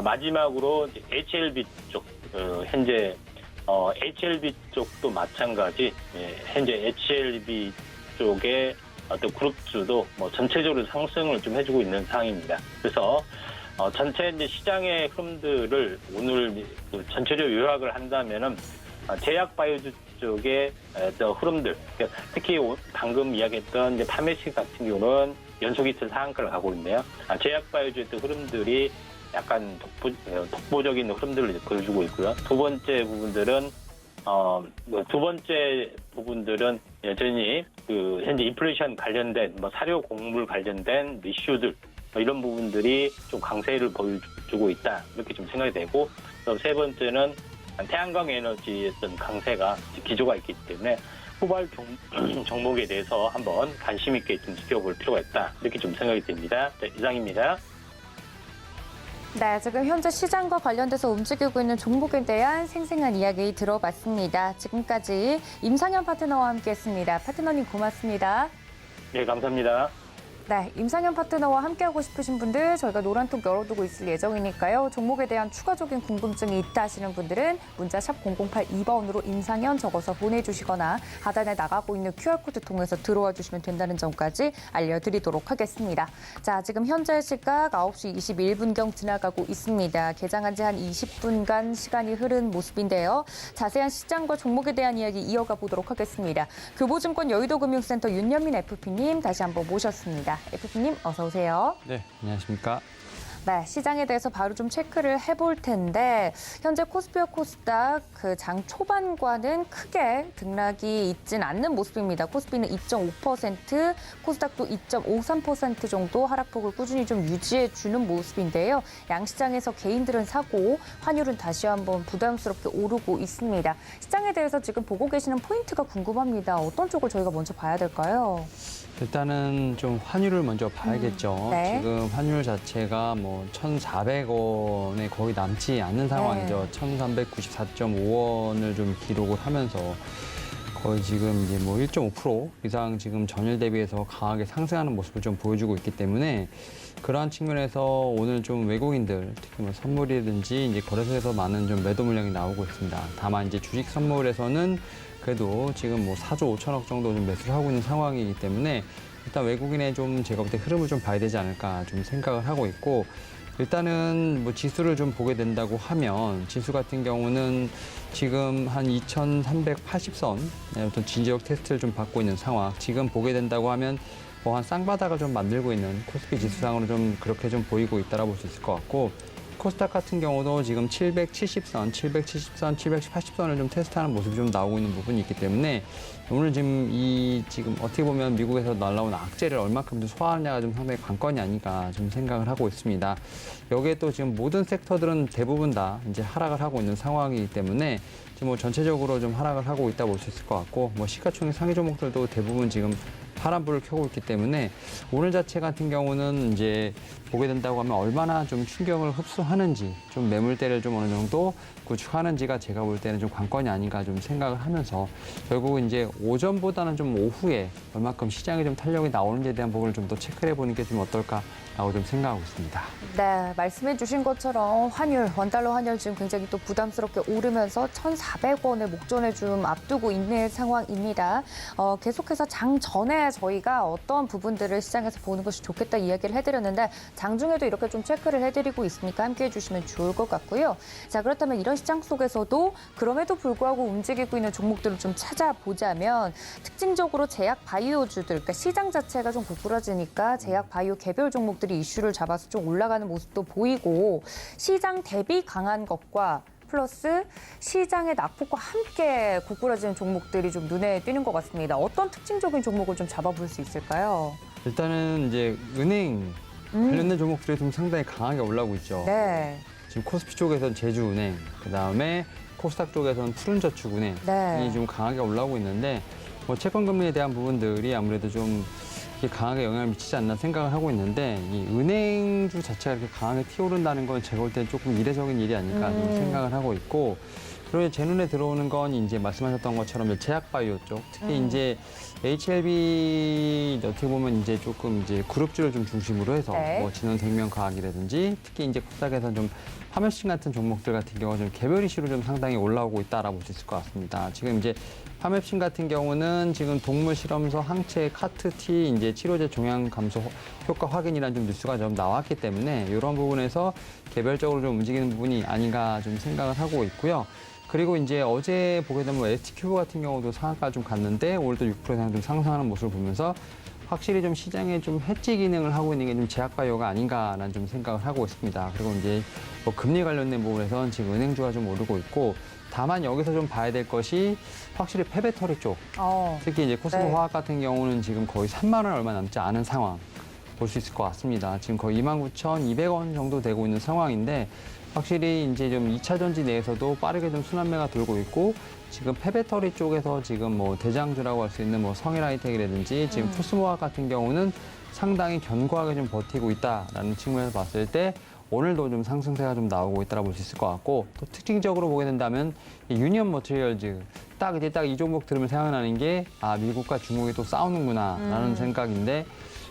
Speaker 3: 마지막으로 HLB 쪽 현재 HLB 쪽도 마찬가지 현재 HLB 쪽의 어떤 그룹주도 전체적으로 상승을 좀 해주고 있는 상황입니다. 그래서 전체 이제 시장의 흐름들을 오늘 전체적으로 요약을 한다면은 제약 바이오주 쪽의 흐름들, 그러니까 특히 방금 이야기했던 이제 파메시 같은 경우는 연속 이틀 상한가를 가고 있네요. 제약 바이오주의 흐름들이 약간 독보적인 흐름들을 보여주고 있고요. 두 번째 부분들은 여전히 현재 인플레이션 관련된 사료 곡물 관련된 이슈들 이런 부분들이 좀 강세를 보여주고 있다 이렇게 좀 생각이 되고, 또 세 번째는 태양광 에너지의 어떤 강세가 기조가 있기 때문에 후발 종목에 대해서 한번 관심 있게 좀 지켜볼 필요가 있다 이렇게 좀 생각이 됩니다. 네, 이상입니다.
Speaker 1: 네, 지금 현재 시장과 관련돼서 움직이고 있는 종목에 대한 생생한 이야기 들어봤습니다. 지금까지 임상현 파트너와 함께했습니다. 파트너님 고맙습니다.
Speaker 3: 네, 감사합니다.
Speaker 1: 네, 임상현 파트너와 함께하고 싶으신 분들 저희가 노란톡 열어두고 있을 예정이니까요. 종목에 대한 추가적인 궁금증이 있다 하시는 분들은 문자 샵 0082번으로 임상현 적어서 보내주시거나 하단에 나가고 있는 QR코드 통해서 들어와 주시면 된다는 점까지 알려드리도록 하겠습니다. 자, 지금 현재 시각 9시 21분경 지나가고 있습니다. 개장한 지 한 20분간 시간이 흐른 모습인데요. 자세한 시장과 종목에 대한 이야기 이어가 보도록 하겠습니다. 교보증권 여의도금융센터 윤현민 FP님 다시 한번 모셨습니다. FP님 어서 오세요.
Speaker 4: 네, 안녕하십니까.
Speaker 1: 네, 시장에 대해서 바로 좀 체크를 해볼 텐데 현재 코스피와 코스닥 그 장 초반과는 크게 등락이 있진 않는 모습입니다. 코스피는 2.5%, 코스닥도 2.53% 정도 하락폭을 꾸준히 좀 유지해주는 모습인데요. 양시장에서 개인들은 사고 환율은 다시 한번 부담스럽게 오르고 있습니다. 시장에 대해서 지금 보고 계시는 포인트가 궁금합니다. 어떤 쪽을 저희가 먼저 봐야 될까요?
Speaker 4: 일단은 좀 환율을 먼저 봐야겠죠.
Speaker 1: 네.
Speaker 4: 지금 환율 자체가 1,400원에 거의 남지 않는 상황이죠. 1,394.5원을 좀 기록을 하면서 거의 지금 이제 1.5% 이상 지금 전일 대비해서 강하게 상승하는 모습을 좀 보여주고 있기 때문에 그러한 측면에서 오늘 좀 외국인들 특히 선물이든지 이제 거래소에서 많은 좀 매도 물량이 나오고 있습니다. 다만 이제 주식 선물에서는 그래도 지금 4조 5천억 정도 좀 매수를 하고 있는 상황이기 때문에 일단 외국인의 좀 제가 볼 때 흐름을 좀 봐야 되지 않을까 좀 생각을 하고 있고, 일단은 지수를 좀 보게 된다고 하면 지수 같은 경우는 지금 한 2,380선 어떤 진지역 테스트를 좀 받고 있는 상황. 지금 보게 된다고 하면 한 쌍바닥을 좀 만들고 있는 코스피 지수상으로 좀 그렇게 좀 보이고 있다라고 볼 수 있을 것 같고, 코스닥 같은 경우도 지금 770선, 780선을 좀 테스트하는 모습이 좀 나오고 있는 부분이 있기 때문에 오늘 지금 어떻게 보면 미국에서 날라온 악재를 얼마큼 좀 소화하느냐가 좀 상당히 관건이 아닌가 좀 생각을 하고 있습니다. 여기에 또 지금 모든 섹터들은 대부분 다 이제 하락을 하고 있는 상황이기 때문에 지금 전체적으로 좀 하락을 하고 있다 볼 수 있을 것 같고, 시가총액 상위 종목들도 대부분 지금 파란불을 켜고 있기 때문에 오늘 자체 같은 경우는 이제 보게 된다고 하면 얼마나 좀 충격을 흡수하는지, 좀 매물대를 좀 어느 정도 구축하는지가 제가 볼 때는 좀 관건이 아닌가 좀 생각을 하면서 결국 이제 오전보다는 좀 오후에 얼마큼 시장에 좀 탄력이 나오는지에 대한 부분을 좀 더 체크해 보는 게 좀 어떨까라고 좀 생각하고 있습니다.
Speaker 1: 네, 말씀해 주신 것처럼 원달러 환율 지금 굉장히 또 부담스럽게 오르면서 1,400원을 목전에 좀 앞두고 있는 상황입니다. 계속해서 장 전에 저희가 어떤 부분들을 시장에서 보는 것이 좋겠다 이야기를 해드렸는데 장중에도 이렇게 좀 체크를 해드리고 있으니까 함께해 주시면 좋을 것 같고요. 자, 그렇다면 이런 시장 속에서도 그럼에도 불구하고 움직이고 있는 종목들을 좀 찾아보자면 특징적으로 제약 바이오주들, 그러니까 시장 자체가 좀 고꾸라지니까 제약 바이오 개별 종목들이 이슈를 잡아서 좀 올라가는 모습도 보이고, 시장 대비 강한 것과 플러스 시장의 낙폭과 함께 고꾸라지는 종목들이 좀 눈에 띄는 것 같습니다. 어떤 특징적인 종목을 좀 잡아볼 수 있을까요?
Speaker 4: 일단은 이제 은행 관련된 종목들이 좀 상당히 강하게 올라오고 있죠.
Speaker 1: 네.
Speaker 4: 지금 코스피 쪽에서는 제주은행, 그다음에 코스닥 쪽에서는 푸른저축은행이
Speaker 1: 네.
Speaker 4: 좀 강하게 올라오고 있는데 채권금리에 대한 부분들이 아무래도 좀 이렇게 강하게 영향을 미치지 않나 생각을 하고 있는데, 이 은행주 자체가 이렇게 강하게 튀어오른다는 건 제가 볼 때는 조금 이례적인 일이 아닐까 좀 생각을 하고 있고, 그리고 제 눈에 들어오는 건 이제 말씀하셨던 것처럼 제약바이오 쪽, 특히 이제 HLB 어떻게 보면 이제 조금 이제 그룹주를 좀 중심으로 해서
Speaker 1: 네.
Speaker 4: 진원생명과학이라든지 특히 이제 코스닥에서 좀 파멸신 같은 종목들 같은 경우 좀 개별 이슈로 좀 상당히 올라오고 있다라고 볼 수 있을 것 같습니다. 지금 이제 파멸신 같은 경우는 지금 동물 실험서 항체 카트-T 이제 치료제 종양 감소 효과 확인이라는 좀 뉴스가 좀 나왔기 때문에 이런 부분에서 개별적으로 좀 움직이는 부분이 아닌가 좀 생각을 하고 있고요. 그리고 이제 어제 보게 되면 STQ 같은 경우도 상한가 좀 갔는데 오늘도 6% 이상 좀 상승하는 모습을 보면서 확실히 좀 시장에 좀 해지 기능을 하고 있는 게 좀 제약바이오가 아닌가라는 좀 생각을 하고 있습니다. 그리고 이제 뭐 금리 관련된 부분에서는 지금 은행주가 좀 오르고 있고 다만 여기서 좀 봐야 될 것이 확실히 폐배터리 쪽 특히 이제 코스모
Speaker 1: 네.
Speaker 4: 화학 같은 경우는 지금 거의 3만 원 얼마 남지 않은 상황 볼 수 있을 것 같습니다. 지금 거의 29,200원 정도 되고 있는 상황인데 확실히 이제 좀 2차 전지 내에서도 빠르게 좀 순환매가 돌고 있고 지금 폐배터리 쪽에서 지금 뭐 대장주라고 할 수 있는 뭐 성일하이텍이라든지 지금 코스모화학 같은 경우는 상당히 견고하게 좀 버티고 있다라는 측면에서 봤을 때 오늘도 좀 상승세가 좀 나오고 있다고 볼 수 있을 것 같고 또 특징적으로 보게 된다면 이 유니언 머티리얼즈 딱 이 종목 들으면 생각나는 게 아 미국과 중국이 또 싸우는구나라는 생각인데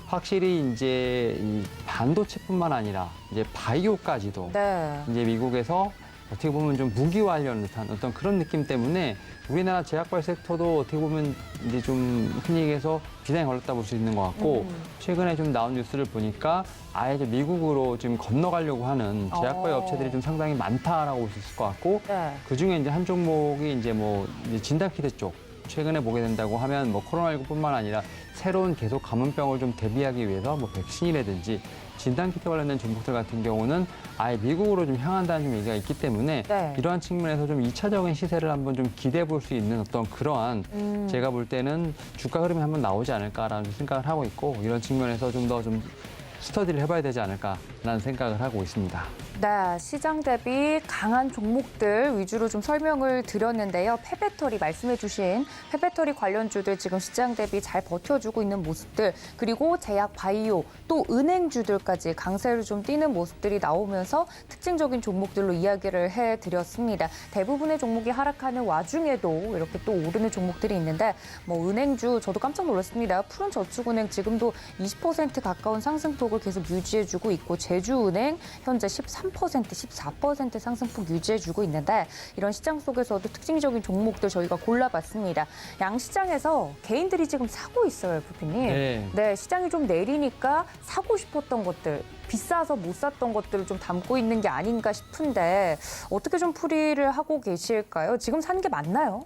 Speaker 4: 확실히 이제 이 반도체뿐만 아니라 이제 바이오까지도
Speaker 1: 네.
Speaker 4: 이제 미국에서 어떻게 보면 좀 무기화하려는 듯한 어떤 그런 느낌 때문에 우리나라 제약발 섹터도 어떻게 보면 이제 좀 흔히 얘기해서 비단에 걸렸다 볼 수 있는 것 같고 최근에 좀 나온 뉴스를 보니까 아예 좀 미국으로 지금 건너가려고 하는 제약바이오 업체들이 좀 상당히 많다라고 볼 수 있을 것 같고
Speaker 1: 네.
Speaker 4: 그 중에 이제 한 종목이 이제 뭐 이제 진단키트 쪽 최근에 보게 된다고 하면 뭐 코로나19뿐만 아니라 새로운 계속 감염병을 좀 대비하기 위해서 뭐 백신이라든지 진단키트 관련된 종목들 같은 경우는 아예 미국으로 좀 향한다는 좀 얘기가 있기 때문에
Speaker 1: 네.
Speaker 4: 이러한 측면에서 좀 2차적인 시세를 한번 좀 기대해 볼 수 있는 어떤 그러한 제가 볼 때는 주가 흐름이 한번 나오지 않을까라는 생각을 하고 있고 이런 측면에서 좀 더 좀 스터디를 해봐야 되지 않을까라는 생각을 하고 있습니다.
Speaker 1: 네, 시장 대비 강한 종목들 위주로 좀 설명을 드렸는데요. 폐배터리 말씀해 주신 폐배터리 관련주들 지금 시장 대비 잘 버텨주고 있는 모습들 그리고 제약 바이오 또 은행주들까지 강세를 좀 띠는 모습들이 나오면서 특징적인 종목들로 이야기를 해드렸습니다. 대부분의 종목이 하락하는 와중에도 이렇게 또 오르는 종목들이 있는데 뭐 은행주 저도 깜짝 놀랐습니다. 푸른저축은행 지금도 20% 가까운 상승폭을 계속 유지해주고 있고 제주은행 현재 14% 상승폭 유지해주고 있는데 이런 시장 속에서도 특징적인 종목들 저희가 골라봤습니다. 양시장에서 개인들이 지금 사고 있어요, 부피님.
Speaker 4: 네.
Speaker 1: 시장이 좀 내리니까 사고 싶었던 것들, 비싸서 못 샀던 것들을 좀 담고 있는 게 아닌가 싶은데 어떻게 좀 풀이를 하고 계실까요? 지금 사는 게 맞나요?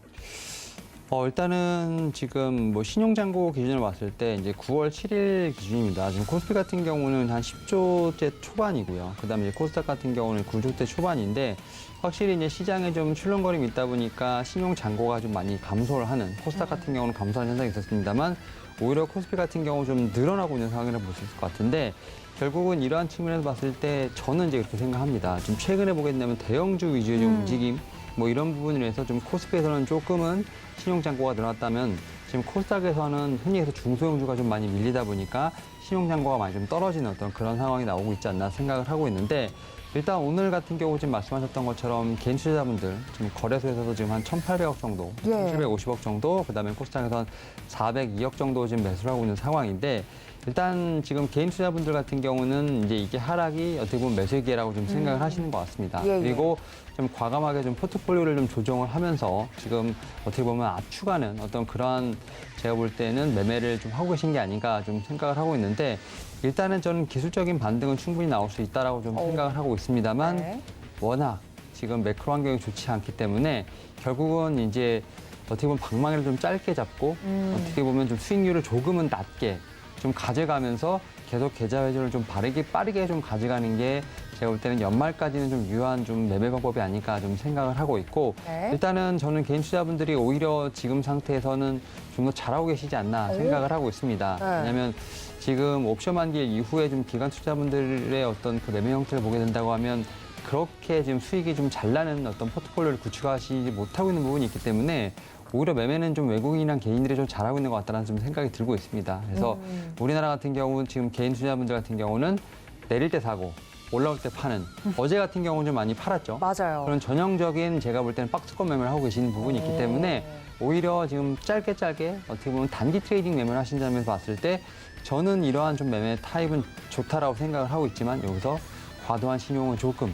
Speaker 4: 일단은 지금 뭐 신용잔고 기준으로 봤을 때 이제 9월 7일 기준입니다. 지금 코스피 같은 경우는 한 10조대 초반이고요. 그다음에 이제 코스닥 같은 경우는 9조대 초반인데 확실히 이제 시장에 좀 출렁거림이 있다 보니까 신용잔고가 좀 많이 감소를 하는 코스닥 같은 경우는 감소하는 현상이 있었습니다만 오히려 코스피 같은 경우 좀 늘어나고 있는 상황이라고 볼 수 있을 것 같은데 결국은 이러한 측면에서 봤을 때 저는 이제 그렇게 생각합니다. 좀 최근에 보게 된다면 대형주 위주의 좀 움직임 뭐 이런 부분으로 해서 좀 코스피에서는 조금은 신용잔고가 늘어났다면 지금 코스닥에서는 흔히 해서 중소형주가 좀 많이 밀리다 보니까 신용잔고가 많이 좀 떨어지는 어떤 그런 상황이 나오고 있지 않나 생각을 하고 있는데 일단 오늘 같은 경우 지금 말씀하셨던 것처럼 개인 투자자분들 지금 거래소에서도 지금 한 1,800억 정도, 1,750억 정도, 그다음에 코스닥에서는 402억 정도 지금 매수를 하고 있는 상황인데 일단 지금 개인 투자분들 같은 경우는 이제 이게 하락이 어떻게 보면 매수의 기회라고 좀 생각을 하시는 것 같습니다. 그리고 좀 과감하게 좀 포트폴리오를 좀 조정을 하면서 지금 어떻게 보면 압축하는 어떤 그러한 제가 볼 때는 매매를 좀 하고 계신 게 아닌가 좀 생각을 하고 있는데 일단은 저는 기술적인 반등은 충분히 나올 수 있다라고 좀 생각을 하고 있습니다만 워낙 지금 매크로 환경이 좋지 않기 때문에 결국은 이제 어떻게 보면 방망이를 좀 짧게 잡고 어떻게 보면 좀 수익률을 조금은 낮게 좀 가져가면서 계속 계좌 회전을 좀 빠르게 좀 가져가는 게 제가 볼 때는 연말까지는 좀 유효한 좀 매매 방법이 아닐까 좀 생각을 하고 있고 일단은 저는 개인 투자분들이 오히려 지금 상태에서는 좀 더 잘하고 계시지 않나 생각을 하고 있습니다. 왜냐하면 지금 옵션 만기 이후에 좀 기관 투자분들의 어떤 그 매매 형태를 보게 된다고 하면 그렇게 지금 수익이 좀 잘 나는 어떤 포트폴리오를 구축하시지 못하고 있는 부분이 있기 때문에 오히려 매매는 좀 외국인이랑 개인들이 좀 잘하고 있는 것 같다는 좀 생각이 들고 있습니다. 그래서 우리나라 같은 경우는 지금 개인 투자분들 같은 경우는 내릴 때 사고 올라올 때 파는 어제 같은 경우는 좀 많이 팔았죠.
Speaker 1: 맞아요.
Speaker 4: 그런 전형적인 제가 볼 때는 박스권 매매를 하고 계시는 부분이 있기 때문에 오히려 지금 짧게 어떻게 보면 단기 트레이딩 매매를 하신 점에서 봤을 때 저는 이러한 좀 매매 타입은 좋다라고 생각을 하고 있지만 여기서 과도한 신용은 조금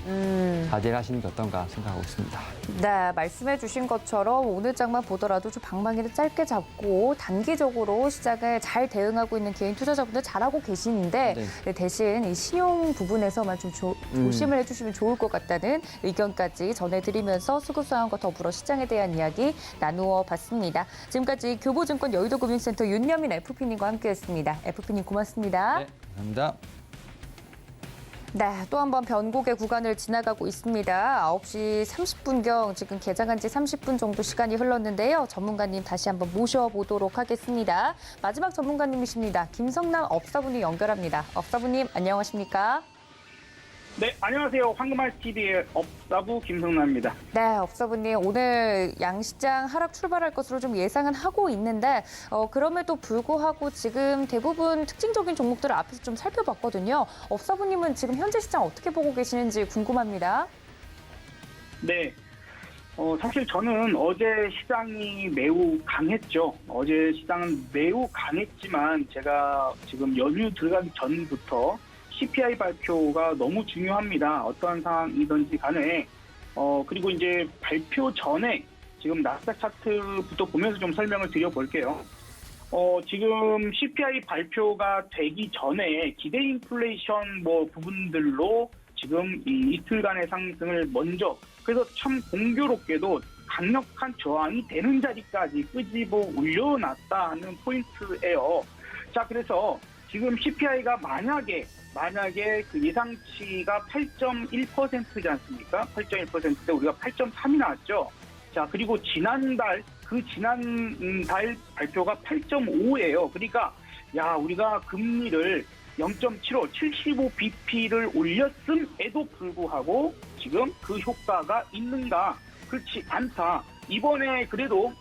Speaker 4: 자제를 하시는 게 어떤가 생각하고 있습니다.
Speaker 1: 네, 말씀해 주신 것처럼 오늘 장만 보더라도 좀 방망이를 짧게 잡고 단기적으로 시장을 잘 대응하고 있는 개인 투자자분들 잘하고 계시는데 네, 대신 이 신용 부분에서만 좀 조심을 해주시면 좋을 것 같다는 의견까지 전해드리면서 수급 상황과 더불어 시장에 대한 이야기 나누어 봤습니다. 지금까지 교보증권 여의도금융센터 윤여민 FP님과 함께했습니다. FP님 고맙습니다.
Speaker 4: 네, 감사합니다.
Speaker 1: 네, 또 한 번 변곡의 구간을 지나가고 있습니다. 9시 30분경 지금 개장한 지 30분 정도 시간이 흘렀는데요. 전문가님 다시 한번 모셔보도록 하겠습니다. 마지막 전문가님이십니다. 김성남 업사부님 연결합니다. 업사부님 안녕하십니까?
Speaker 5: 네, 안녕하세요. 황금알TV의 업사부 김성남입니다.
Speaker 1: 네, 업사부님 오늘 양시장 하락 출발할 것으로 좀 예상은 하고 있는데 그럼에도 불구하고 지금 대부분 특징적인 종목들을 앞에서 좀 살펴봤거든요. 업사부님은 지금 현재 시장 어떻게 보고 계시는지 궁금합니다.
Speaker 5: 네, 사실 저는 어제 시장이 매우 강했죠. 어제 시장은 매우 강했지만 제가 지금 연휴 들어가기 전부터 CPI 발표가 너무 중요합니다. 어떠한 상황이든지 간에. 그리고 이제 발표 전에 지금 나스닥 차트부터 보면서 좀 설명을 드려볼게요. 지금 CPI 발표가 되기 전에 기대 인플레이션 부분들로 지금 이 이틀간의 상승을 먼저, 그래서 참 공교롭게도 강력한 저항이 되는 자리까지 끄집어 올려놨다는 포인트예요. 자, 그래서 지금 CPI가 만약에 그 예상치가 8.1%지 않습니까? 8.1%때 우리가 8.3이 나왔죠. 자, 그리고 지난달 발표가 8.5예요. 그러니까 우리가 금리를 0.75, 75bp를 올렸음에도 불구하고 지금 그 효과가 있는가? 그렇지 않다. 이번에 그래도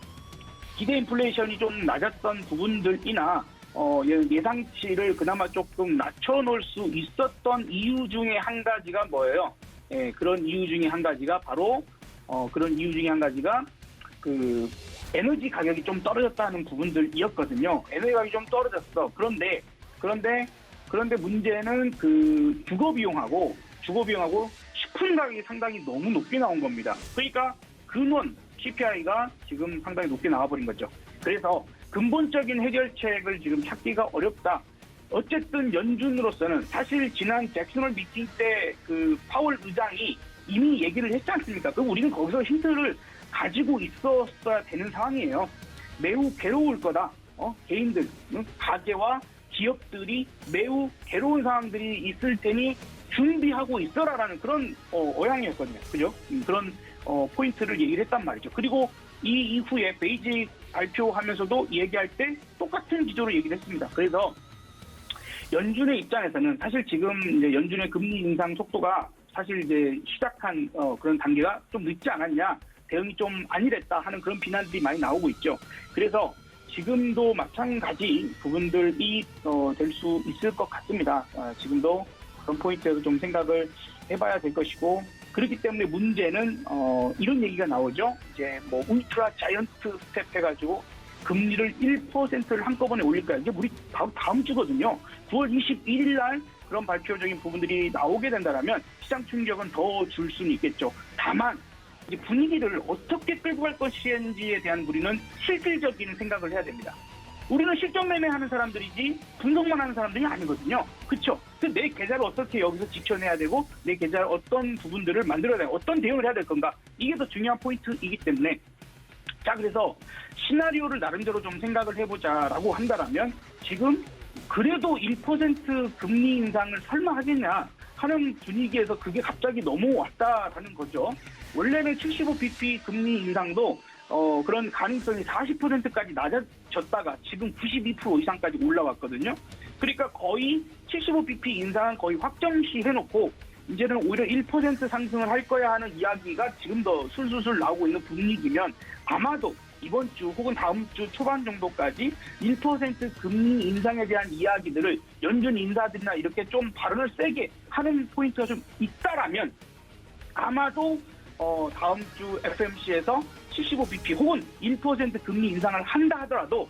Speaker 5: 기대 인플레이션이 좀 낮았던 부분들이나 예상치를 그나마 조금 낮춰놓을 수 있었던 이유 중에 한 가지가 뭐예요? 그런 이유 중에 한 가지가 바로 그 에너지 가격이 좀 떨어졌다는 부분들이었거든요. 에너지 가격이 좀 떨어졌어. 그런데 문제는 그 주거 비용하고 식품 가격이 상당히 너무 높게 나온 겁니다. 그러니까 근원 CPI가 지금 상당히 높게 나와버린 거죠. 그래서 근본적인 해결책을 지금 찾기가 어렵다. 어쨌든 연준으로서는 사실 지난 잭슨홀 미팅 때 그 파월 의장이 이미 얘기를 했지 않습니까? 그럼 우리는 거기서 힌트를 가지고 있었어야 되는 상황이에요. 매우 괴로울 거다. 개인들, 가게와 기업들이 매우 괴로운 상황들이 있을 테니 준비하고 있어라라는 그런 어양이었거든요. 그죠? 그런 포인트를 얘기를 했단 말이죠. 그리고 이 이후에 베이직 발표하면서도 얘기할 때 똑같은 기조로 얘기를 했습니다. 그래서 연준의 입장에서는 사실 지금 이제 연준의 금리 인상 속도가 사실 이제 시작한 그런 단계가 좀 늦지 않았냐, 대응이 좀 안일했다 하는 그런 비난들이 많이 나오고 있죠. 그래서 지금도 마찬가지 부분들이 될 수 있을 것 같습니다. 지금도 그런 포인트에서 좀 생각을 해봐야 될 것이고, 그렇기 때문에 문제는 이런 얘기가 나오죠. 이제 울트라 자이언트 스텝 해가지고 금리를 1%를 한꺼번에 올릴까요? 이게 우리 다음 주거든요. 9월 21일 날 그런 발표적인 부분들이 나오게 된다면 시장 충격은 더 줄 수는 있겠죠. 다만 이제 분위기를 어떻게 끌고 갈 것인지에 대한 우리는 실질적인 생각을 해야 됩니다. 우리는 실적 매매하는 사람들이지 분석만 하는 사람들이 아니거든요. 그렇죠? 내 계좌를 어떻게 여기서 지켜내야 되고 내 계좌를 어떤 부분들을 만들어야 되고 어떤 대응을 해야 될 건가, 이게 더 중요한 포인트이기 때문에, 자, 그래서 시나리오를 나름대로 좀 생각을 해보자라고 한다면 지금 그래도 1% 금리 인상을 설마 하겠냐 하는 분위기에서 그게 갑자기 넘어왔다라는 거죠. 원래는 75bp 금리 인상도 그런 가능성이 40%까지 낮아졌다가 지금 92% 이상까지 올라왔거든요. 그러니까 거의 75bp 인상은 거의 확정시 해놓고 이제는 오히려 1% 상승을 할 거야 하는 이야기가 지금 더 술술술 나오고 있는 분위기면 아마도 이번 주 혹은 다음 주 초반 정도까지 1% 금리 인상에 대한 이야기들을 연준 인사들이나 이렇게 좀 발언을 세게 하는 포인트가 좀 있다라면 아마도 다음 주 FMC에서 75bp 혹은 1% 금리 인상을 한다 하더라도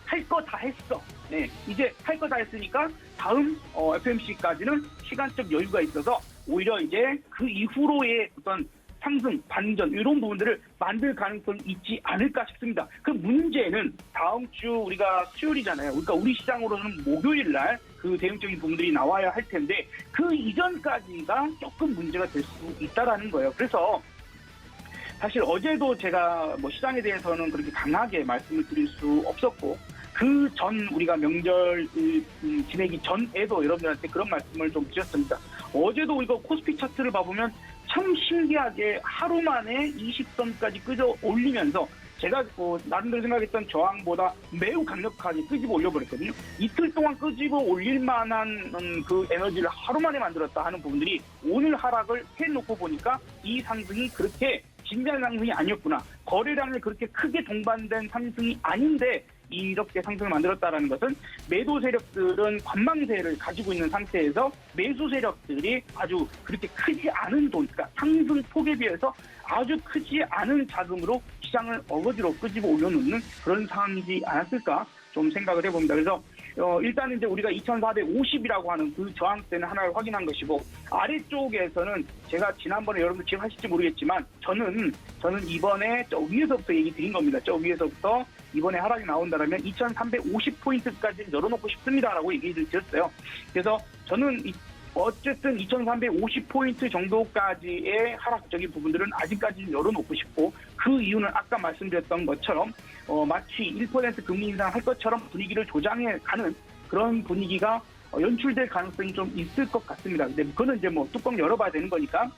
Speaker 5: 할 거 다 했어. 네, 이제 할 거 다 했으니까 다음 FMC까지는 시간적 여유가 있어서 오히려 이제 그 이후로의 어떤 상승, 반전 이런 부분들을 만들 가능성이 있지 않을까 싶습니다. 그 문제는 다음 주 우리가 수요일이잖아요. 그러니까 우리 시장으로는 목요일 날 그 대응적인 부분들이 나와야 할 텐데 그 이전까지가 조금 문제가 될 수 있다라는 거예요. 그래서 사실 어제도 제가 뭐 시장에 대해서는 그렇게 강하게 말씀을 드릴 수 없었고 그 전 우리가 명절 지내기 전에도 여러분들한테 그런 말씀을 좀 드렸습니다. 어제도 이거 코스피 차트를 봐보면 참 신기하게 하루 만에 20선까지 끄져 올리면서 제가 나름대로 생각했던 저항보다 매우 강력하게 끄집어 올려버렸거든요. 이틀 동안 끄집어 올릴 만한 그 에너지를 하루 만에 만들었다 하는 부분들이 오늘 하락을 해놓고 보니까 이 상승이 그렇게 진지한 상승이 아니었구나. 거래량이 그렇게 크게 동반된 상승이 아닌데 이렇게 상승을 만들었다는 것은 매도 세력들은 관망세를 가지고 있는 상태에서 매수 세력들이 아주 그렇게 크지 않은 돈, 그러니까 상승 폭에 비해서 아주 크지 않은 자금으로 시장을 어거지로 끄집어 올려놓는 그런 상황이지 않았을까 좀 생각을 해봅니다. 그래서 일단 이제 우리가 2,450이라고 하는 그 저항대는 하나를 확인한 것이고 아래쪽에서는 제가 지난번에 여러분들 기억하실지 모르겠지만 저는 이번에 저 위에서부터 얘기 드린 겁니다. 저 위에서부터 이번에 하락이 나온다면 2,350포인트까지 열어놓고 싶습니다라고 얘기를 드렸어요. 그래서 저는 어쨌든 2,350포인트 정도까지의 하락적인 부분들은 아직까지는 열어놓고 싶고 그 이유는 아까 말씀드렸던 것처럼 마치 1% 금리 인상할 것처럼 분위기를 조장해 가는 그런 분위기가 연출될 가능성이 좀 있을 것 같습니다. 근데 그거는 이제 뭐 뚜껑 열어봐야 되는 거니까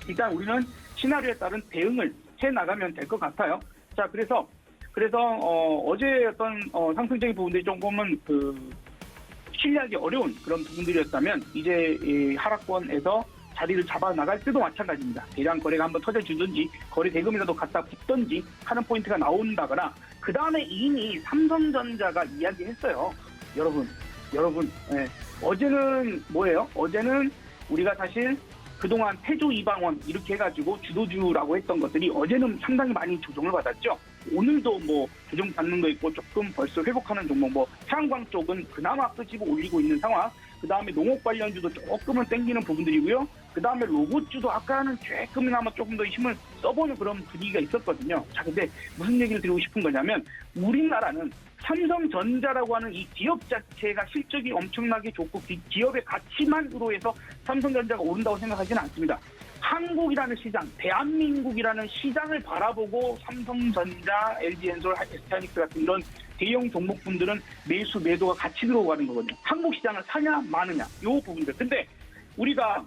Speaker 5: 일단 우리는 시나리오에 따른 대응을 해 나가면 될 것 같아요. 자, 그래서 어제 어떤 상승적인 부분들이 조금은 신뢰하기 어려운 그런 부분들이었다면 이제 이 하락권에서 자리를 잡아 나갈 때도 마찬가지입니다. 대량 거래가 한번 터져주든지 거래 대금이라도 갖다 붙든지 하는 포인트가 나온다거나 그 다음에 이미 삼성전자가 이야기했어요. 여러분, 어제는 뭐예요? 어제는 우리가 사실 그동안 태조 이방원 이렇게 해가지고 주도주라고 했던 것들이 어제는 상당히 많이 조정을 받았죠. 오늘도 뭐 조정 받는 거 있고 조금 벌써 회복하는 종목, 뭐 태양광 쪽은 그나마 끄집어 올리고 있는 상황. 그 다음에 농업 관련주도 조금은 땡기는 부분들이고요. 그 다음에 로봇주도 아까는 조금이나마 조금 더 힘을 써보는 그런 분위기가 있었거든요. 자, 근데 무슨 얘기를 드리고 싶은 거냐면 우리나라는 삼성전자라고 하는 이 기업 자체가 실적이 엄청나게 좋고 기업의 가치만으로 해서 삼성전자가 오른다고 생각하지는 않습니다. 한국이라는 시장, 대한민국이라는 시장을 바라보고 삼성전자, LG엔솔, SK하이닉스 같은 이런 대형 종목분들은 매도가 같이 들어가는 거거든요. 한국 시장을 사냐 마느냐 요 부분들. 근데 우리가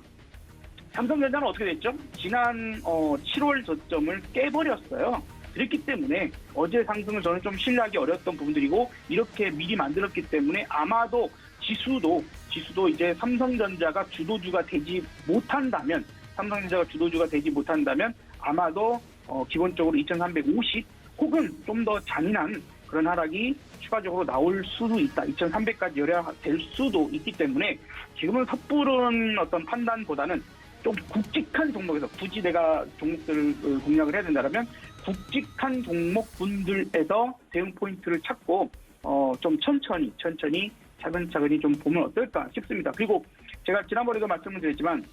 Speaker 5: 삼성전자는 어떻게 됐죠? 지난 7월 저점을 깨버렸어요. 그렇기 때문에 어제 상승을 저는 좀 신뢰하기 어려웠던 부분들이고 이렇게 미리 만들었기 때문에 아마도 지수도 이제 삼성전자가 주도주가 되지 못한다면 아마도 기본적으로 2,350 혹은 좀 더 잔인한 그런 하락이 추가적으로 나올 수도 있다. 2,300까지 열어야 될 수도 있기 때문에 지금은 섣부른 어떤 판단보다는 좀 굵직한 종목에서 굳이 내가 종목들을 공략을 해야 된다면 굵직한 종목분들에서 대응 포인트를 찾고 좀 천천히 차근차근히 좀 보면 어떨까 싶습니다. 그리고 제가 지난번에도 말씀을 드렸지만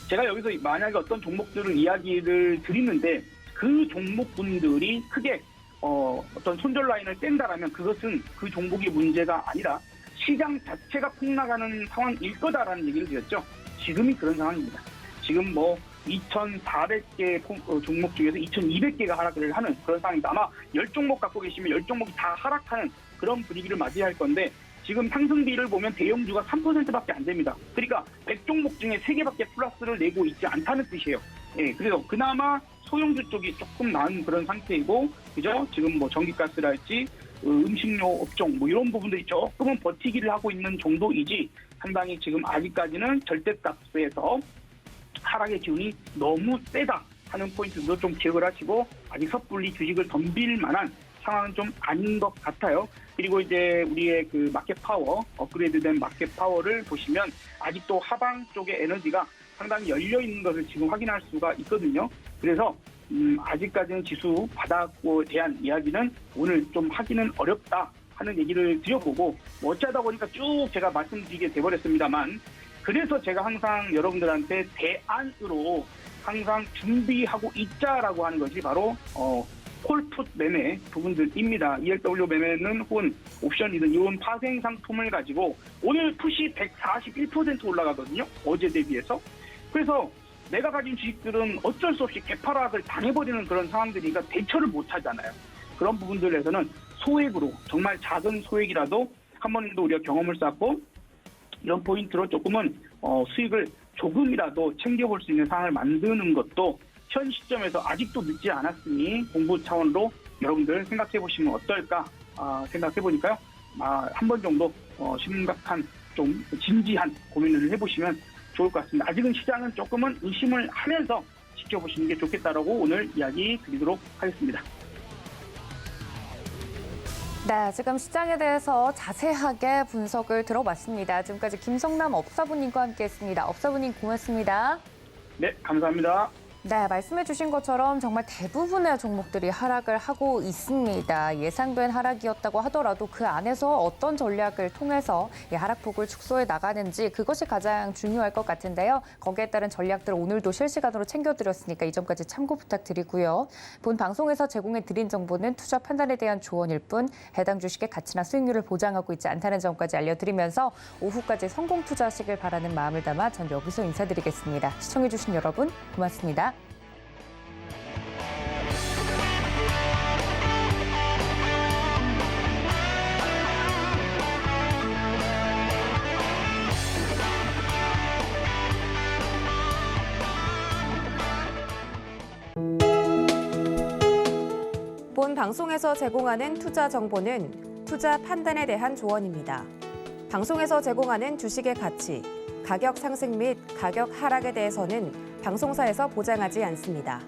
Speaker 5: 제가 여기서 만약에 어떤 종목들을 이야기를 드리는데 그 종목분들이 크게 어떤 손절 라인을 뗀다라면 그것은 그 종목의 문제가 아니라 시장 자체가 폭락하는 상황일 거다라는 얘기를 드렸죠. 지금이 그런 상황입니다. 지금 뭐 2,400개 종목 중에서 2,200개가 하락을 하는 그런 상황입니다. 아마 10종목 갖고 계시면 10종목이 다 하락하는 그런 분위기를 맞이할 건데 지금 상승비를 보면 대형주가 3%밖에 안 됩니다. 그러니까 100종목 중에 3개밖에 플러스를 내고 있지 않다는 뜻이에요. 예, 그래서 그나마 소형주 쪽이 조금 나은 그런 상태이고, 그죠? 지금 뭐 전기가스랄지 음식료 업종 뭐 이런 부분들이 조금은 버티기를 하고 있는 정도이지 상당히 지금 아직까지는 절대값에서 하락의 기운이 너무 세다 하는 포인트도 좀 기억을 하시고 아직 섣불리 주식을 덤빌 만한 상황은 좀 아닌 것 같아요. 그리고 이제 우리의 그 마켓 파워, 업그레이드된 마켓 파워를 보시면 아직도 하방 쪽의 에너지가 상당히 열려 있는 것을 지금 확인할 수가 있거든요. 그래서 아직까지는 지수 바닥에 대한 이야기는 오늘 좀 하기는 어렵다 하는 얘기를 드려보고 뭐 어쩌다 보니까 쭉 제가 말씀드리게 돼버렸습니다만 그래서 제가 항상 여러분들한테 대안으로 항상 준비하고 있자라고 하는 것이 바로 콜풋 매매 부분들입니다. ELW 매매는 혹은 옵션이든 이런 파생 상품을 가지고 오늘 풋이 141% 올라가거든요. 어제 대비해서. 그래서 내가 가진 주식들은 어쩔 수 없이 개파락을 당해버리는 그런 상황들이니까 대처를 못 하잖아요. 그런 부분들에서는 소액으로 정말 작은 소액이라도 한 번도 우리가 경험을 쌓고 이런 포인트로 조금은 수익을 조금이라도 챙겨볼 수 있는 상황을 만드는 것도 현 시점에서 아직도 늦지 않았으니 공부 차원으로 여러분들 생각해 보시면 어떨까 생각해 보니까요. 한 번 정도 심각한 좀 진지한 고민을 해보시면 좋을 것 같습니다. 아직은 시장은 조금은 의심을 하면서 지켜보시는 게 좋겠다라고 오늘 이야기 드리도록 하겠습니다.
Speaker 1: 네, 지금 시장에 대해서 자세하게 분석을 들어봤습니다. 지금까지 김성남 업사부님과 함께했습니다. 업사부님 고맙습니다.
Speaker 5: 네, 감사합니다.
Speaker 1: 네, 말씀해 주신 것처럼 정말 대부분의 종목들이 하락을 하고 있습니다. 예상된 하락이었다고 하더라도 그 안에서 어떤 전략을 통해서 이 하락폭을 축소해 나가는지 그것이 가장 중요할 것 같은데요. 거기에 따른 전략들을 오늘도 실시간으로 챙겨드렸으니까 이 점까지 참고 부탁드리고요. 본 방송에서 제공해 드린 정보는 투자 판단에 대한 조언일 뿐 해당 주식의 가치나 수익률을 보장하고 있지 않다는 점까지 알려드리면서 오후까지 성공 투자하시길 바라는 마음을 담아 전 여기서 인사드리겠습니다. 시청해 주신 여러분 고맙습니다.
Speaker 6: 본 방송에서 제공하는 투자 정보는 투자 판단에 대한 조언입니다. 방송에서 제공하는 주식의 가치, 가격 상승 및 가격 하락에 대해서는 방송사에서 보장하지 않습니다.